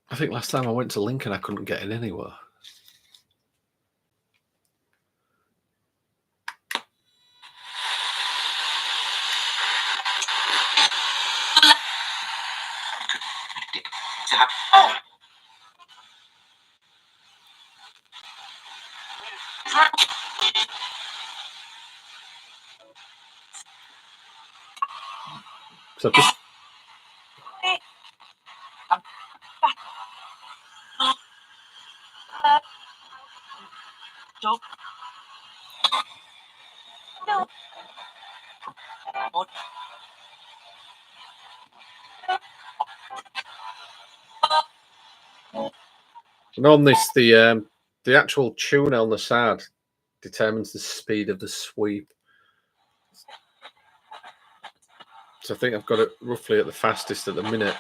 I think last time I went to Lincoln, I couldn't get in anywhere. So just and on this, the The actual tune on the side determines the speed of the sweep. So I think I've got it roughly at the fastest at the minute.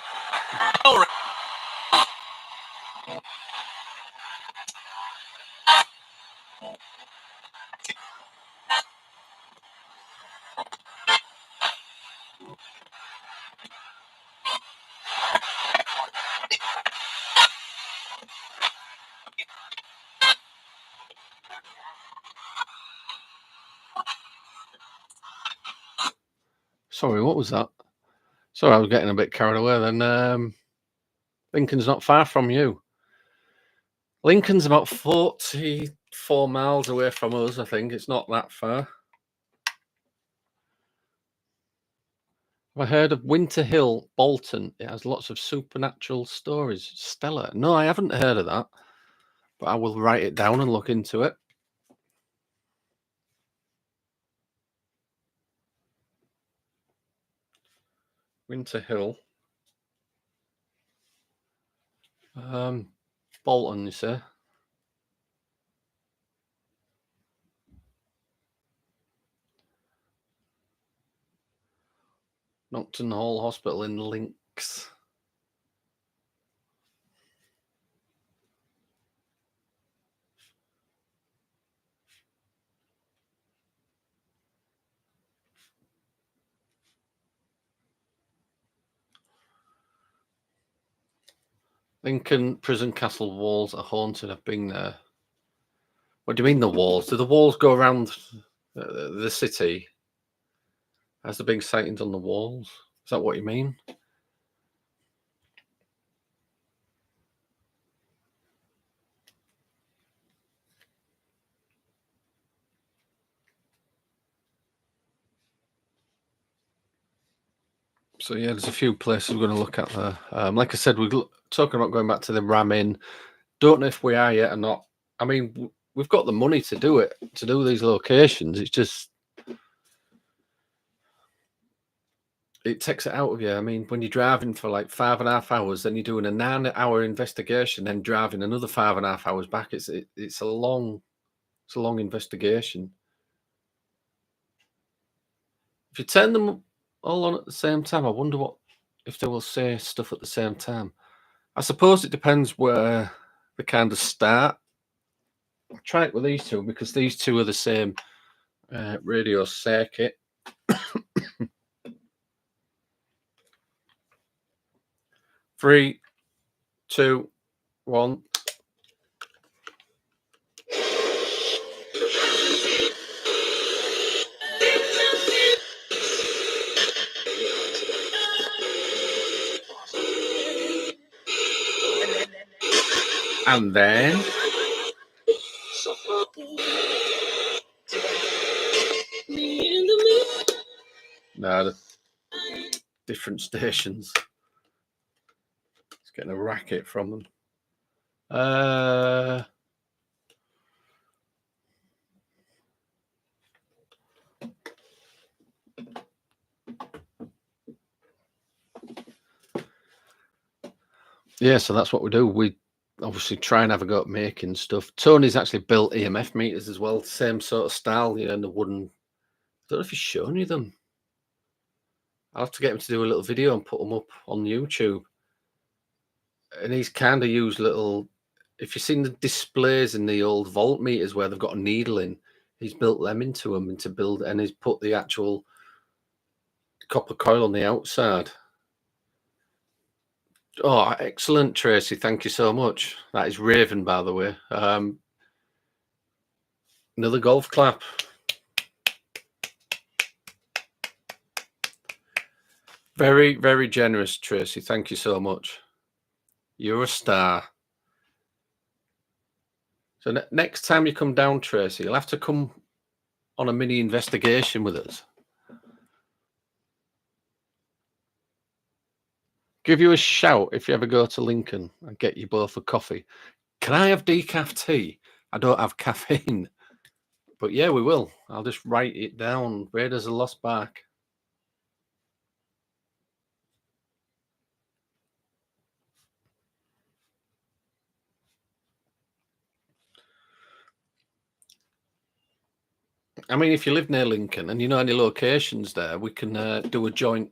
Sorry, what was that? Sorry, I was getting a bit carried away then. Lincoln's not far from you. Lincoln's about 44 miles away from us, I think. It's not that far. Have I heard of Winter Hill, Bolton? It has lots of supernatural stories. Stella. No, I haven't heard of that. But I will write it down and look into it. Winter Hill. Bolton, you say? Nocton Hall Hospital in Links. Lincoln Prison Castle walls are haunted. I've been there. What do you mean the walls? Do the walls go around the city? Has there been sightings on the walls? Is that what you mean? So yeah, there's a few places we're going to look at there. Like I said, we're talking about going back to the Ram Inn. Don't know if we are yet or not. I mean, we've got the money to do it, to do these locations. It's just, it takes it out of you. I mean, when you're driving for like 5.5 hours, then you're doing a 9-hour investigation, then driving another 5.5 hours back. It's a long investigation. If you turn them all on at the same time, I wonder if they will say stuff at the same time. I suppose it depends where they kind of start. I'll try it with these two because these two are the same radio circuit. 3, 2, 1. And then no, different stations. It's getting a racket from them. Yeah, so that's what we do. We obviously try and have a go at making stuff. Tony's actually built EMF meters as well, same sort of style, you know, in the wooden. I don't know if he's shown you them. I'll have to get him to do a little video and put them up on YouTube. And he's kind of used little, if you've seen the displays in the old voltmeters where they've got a needle in, he's built them into them and to build, and he's put the actual copper coil on the outside. Oh, excellent, Tracy. Thank you so much. That is Raven, by the way. Another golf clap. Very, very generous, Tracy. Thank you so much. You're a star. So next time you come down, Tracy, you'll have to come on a mini investigation with us. Give you a shout if you ever go to Lincoln and get you both a coffee. Can I have decaf tea? I don't have caffeine. But yeah, we will. I'll just write it down. Raiders of the Lost Ark. I mean, if you live near Lincoln and you know any locations there, we can do a joint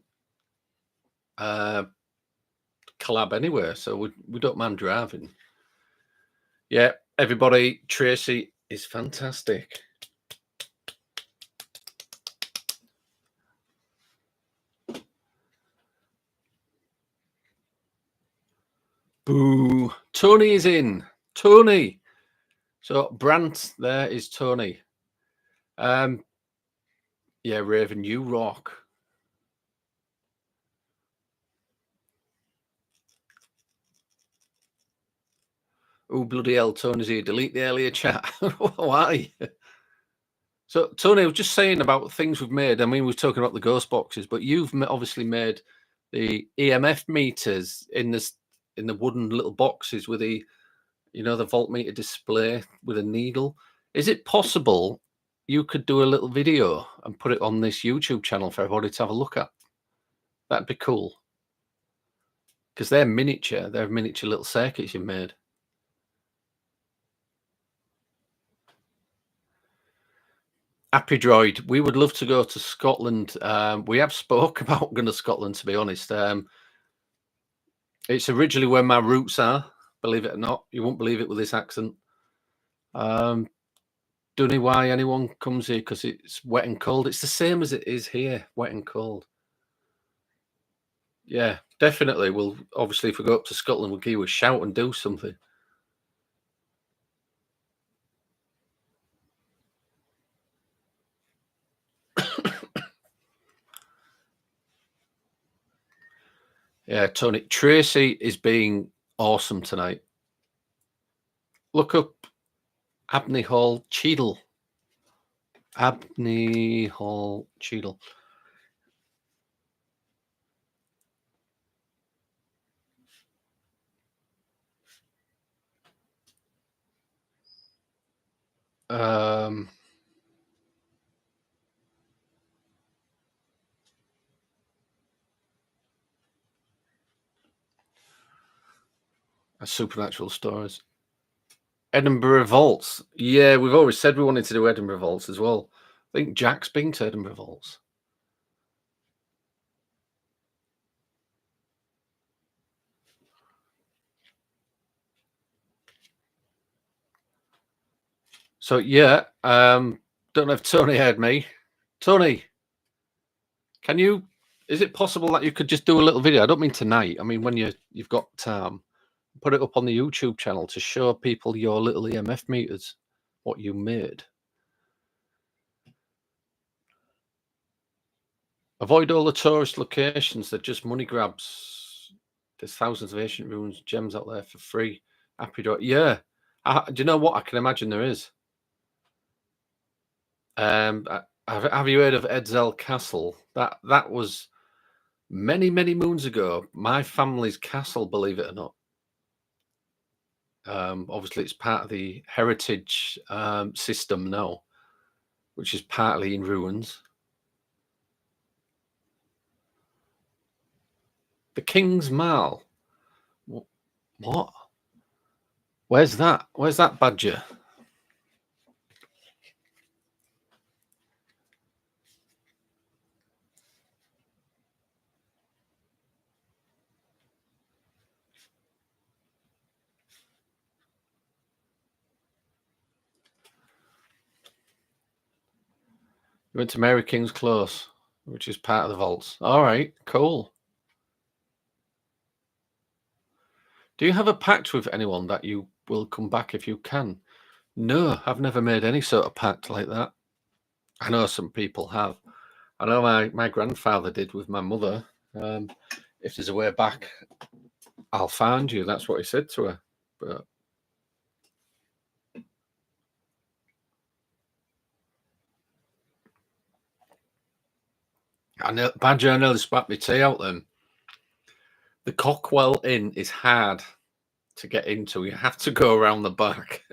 collab anywhere. So we don't mind driving. Yeah, everybody, Tracy is fantastic. Boo. Tony is in. Tony. So Brant there is Tony. Yeah, Raven, you rock. Oh, bloody hell, Tony's here. Delete the earlier chat. Why? So, Tony, I was just saying about things we've made. I mean, we're talking about the ghost boxes, but you've obviously made the EMF meters in the wooden little boxes with the, the voltmeter display with a needle. Is it possible you could do a little video and put it on this YouTube channel for everybody to have a look at? That'd be cool. Because they're miniature little circuits you've made. Happy Droid, we would love to go to Scotland. We have spoke about going to Scotland, to be honest. It's originally where my roots are, believe it or not. You won't believe it with this accent. Don't know why anyone comes here, because it's wet and cold. It's the same as it is here, wet and cold. Yeah, definitely. We'll obviously, if we go up to Scotland, we'll give you a shout and do something. Yeah, Tony. Tracy is being awesome tonight. Look up Abney Hall Cheadle. Abney Hall Cheadle. A supernatural stories. Edinburgh Vaults. Yeah, we've always said we wanted to do Edinburgh Vaults as well. I think Jack's been to Edinburgh Vaults. So yeah, don't know if Tony heard me. Tony, is it possible that you could just do a little video? I don't mean tonight. I mean when you've got time, put it up on the YouTube channel to show people your little EMF meters, what you made. Avoid all the tourist locations. They're just money grabs. There's thousands of ancient ruins, gems out there for free. Happy do yeah. Do you know what? I can imagine there is. Have you heard of Edzell Castle? That was many moons ago. My family's castle, believe it or not. Obviously, it's part of the heritage system now, which is partly in ruins. The King's Mall. What? Where's that? Where's that badger? You went to Mary King's Close, which is part of the vaults. All right, cool. Do you have a pact with anyone that you will come back if you can? No, I've never made any sort of pact like that. I know some people have. I know my grandfather did with my mother. If there's a way back, I'll find you. That's what he said to her. But I know, Badger, I know they spat my tea out then. The Cockwell Inn is hard to get into. You have to go around the back.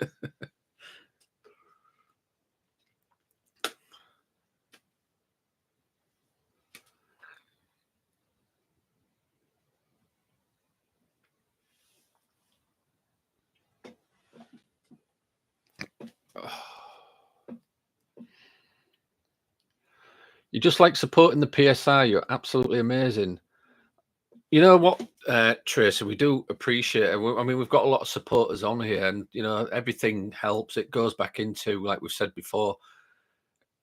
You just like supporting the PSI. You're absolutely amazing. You know what, Tracy, we do appreciate it. I mean, we've got a lot of supporters on here, and everything helps. It goes back into, like we've said before,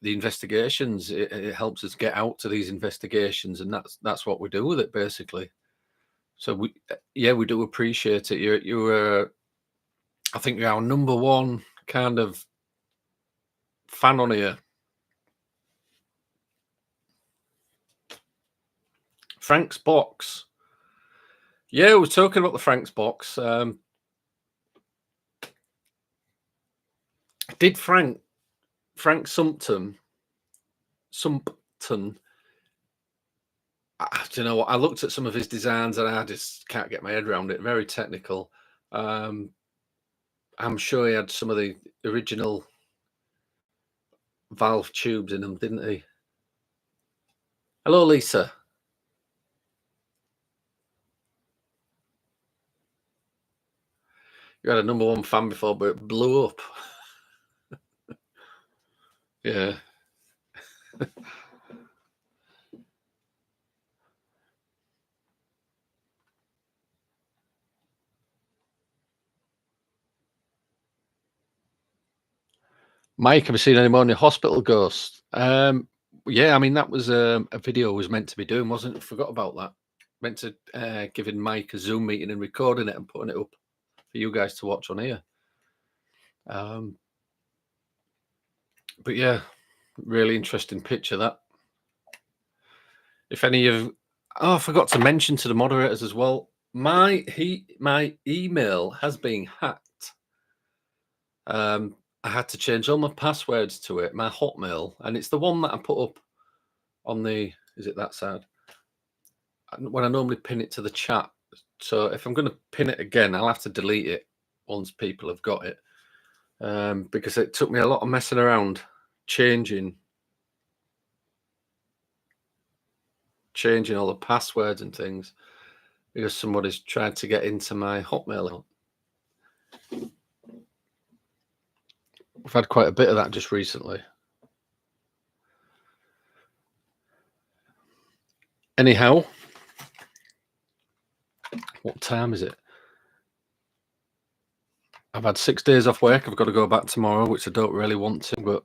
the investigations. It helps us get out to these investigations, and that's what we do with it, basically. So we do appreciate it. You're I think you're our number one kind of fan on here. Frank's box. Yeah, we're talking about the Frank's box. Did Frank Sumpton? Do you know what? I looked at some of his designs and I just can't get my head around it. Very technical. I'm sure he had some of the original valve tubes in them, didn't he? Hello, Lisa. You had a number one fan before, but it blew up. Yeah. Mike, have you seen any more in the hospital ghosts? Yeah, I mean, that was a video was meant to be doing, wasn't it? Forgot about that. Meant to giving Mike a Zoom meeting and recording it and putting it up for you guys to watch on here. But yeah, really interesting picture that. If any of I forgot to mention to the moderators as well. My email has been hacked. I had to change all my passwords to it, my Hotmail, and it's the one that I put up on the. Is it that side? When I normally pin it to the chat. So if I'm going to pin it again, I'll have to delete it once people have got it, because it took me a lot of messing around, changing all the passwords and things, because somebody's tried to get into my Hotmail account. We've had quite a bit of that just recently. Anyhow, what time is it? I've had 6 days off work. I've got to go back tomorrow, which I don't really want to, but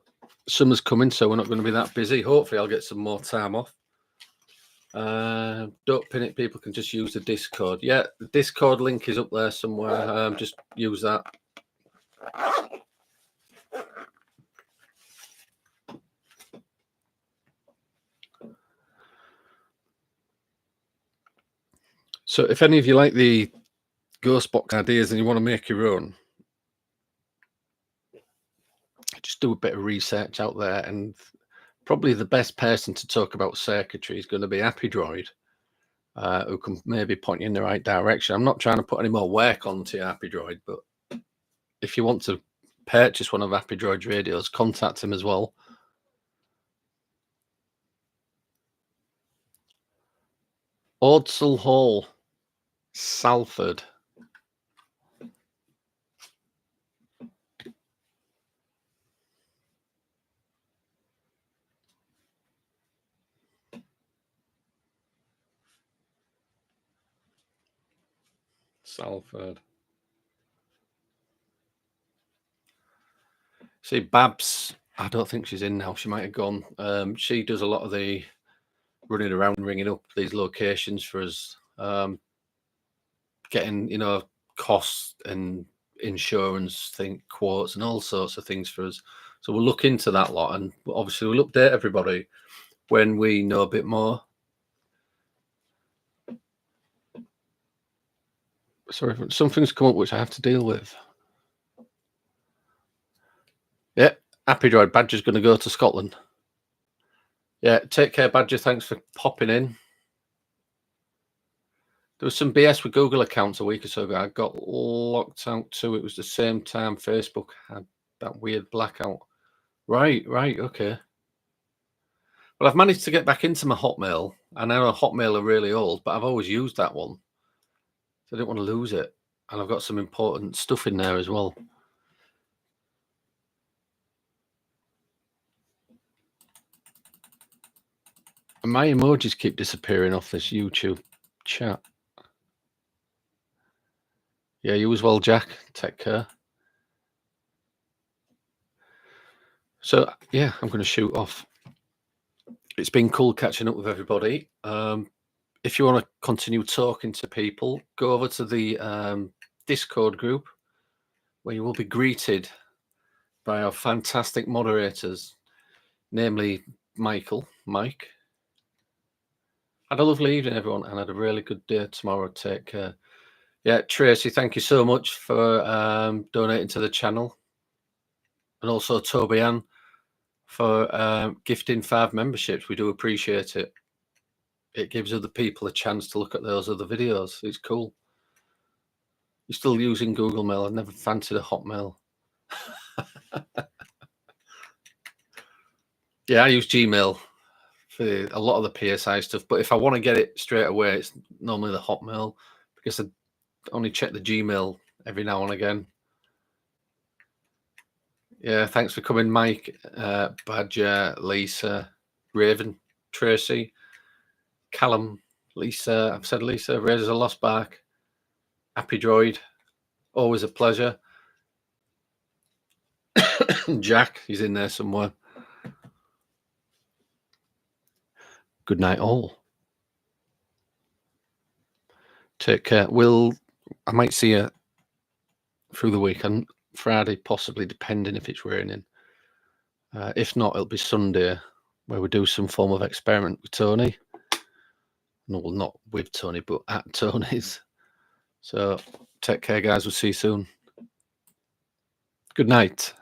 summer's coming, so we're not going to be that busy. Hopefully I'll get some more time off. Don't pin it. People can just use the Discord. Yeah, the Discord link is up there somewhere. Just use that. So if any of you like the Ghostbox ideas and you want to make your own, just do a bit of research out there, and probably the best person to talk about circuitry is going to be Happy Droid, who can maybe point you in the right direction. I'm not trying to put any more work onto your Happy Droid, but if you want to purchase one of Happy Droid's radios, contact him as well. Ordsall Hall, Salford. Salford. See, Babs, I don't think she's in now. She might have gone. She does a lot of the running around, ringing up these locations for us, getting, costs and insurance quotes and all sorts of things for us. So we'll look into that lot, and obviously we'll update everybody when we know a bit more. Sorry, something's come up which I have to deal with. Yeah, Happy Droid Badger's going to go to Scotland. Yeah, take care, Badger. Thanks for popping in. There was some BS with Google accounts a week or so ago. I got locked out too. It was the same time Facebook had that weird blackout. Right, okay. Well, I've managed to get back into my Hotmail. I know Hotmail are really old, but I've always used that one. So I didn't want to lose it. And I've got some important stuff in there as well. And my emojis keep disappearing off this YouTube chat. Yeah, you as well, Jack. Take care. So, yeah, I'm going to shoot off. It's been cool catching up with everybody. If you want to continue talking to people, go over to the Discord group, where you will be greeted by our fantastic moderators, namely Mike. Had a lovely evening, everyone, and had a really good day tomorrow. Take care. Yeah, Tracy, thank you so much for donating to the channel. And also Toby Ann for gifting 5 memberships. We do appreciate it. It gives other people a chance to look at those other videos. It's cool. You're still using Google Mail. I've never fancied a Hotmail. Yeah, I use Gmail for a lot of the PSI stuff. But if I want to get it straight away, it's normally the Hotmail, because I only check the Gmail every now and again. Yeah, thanks for coming, Mike, Badger, Lisa, Raven, Tracy, Callum, Lisa. I've said Lisa. Razor's a Lost Bark, Happy Droid. Always a pleasure. Jack, he's in there somewhere. Good night, all. Take care. I might see you through the week on Friday, possibly, depending if it's raining. If not, it'll be Sunday, where we do some form of experiment with Tony. No, well, not with Tony, but at Tony's. So take care, guys. We'll see you soon. Good night.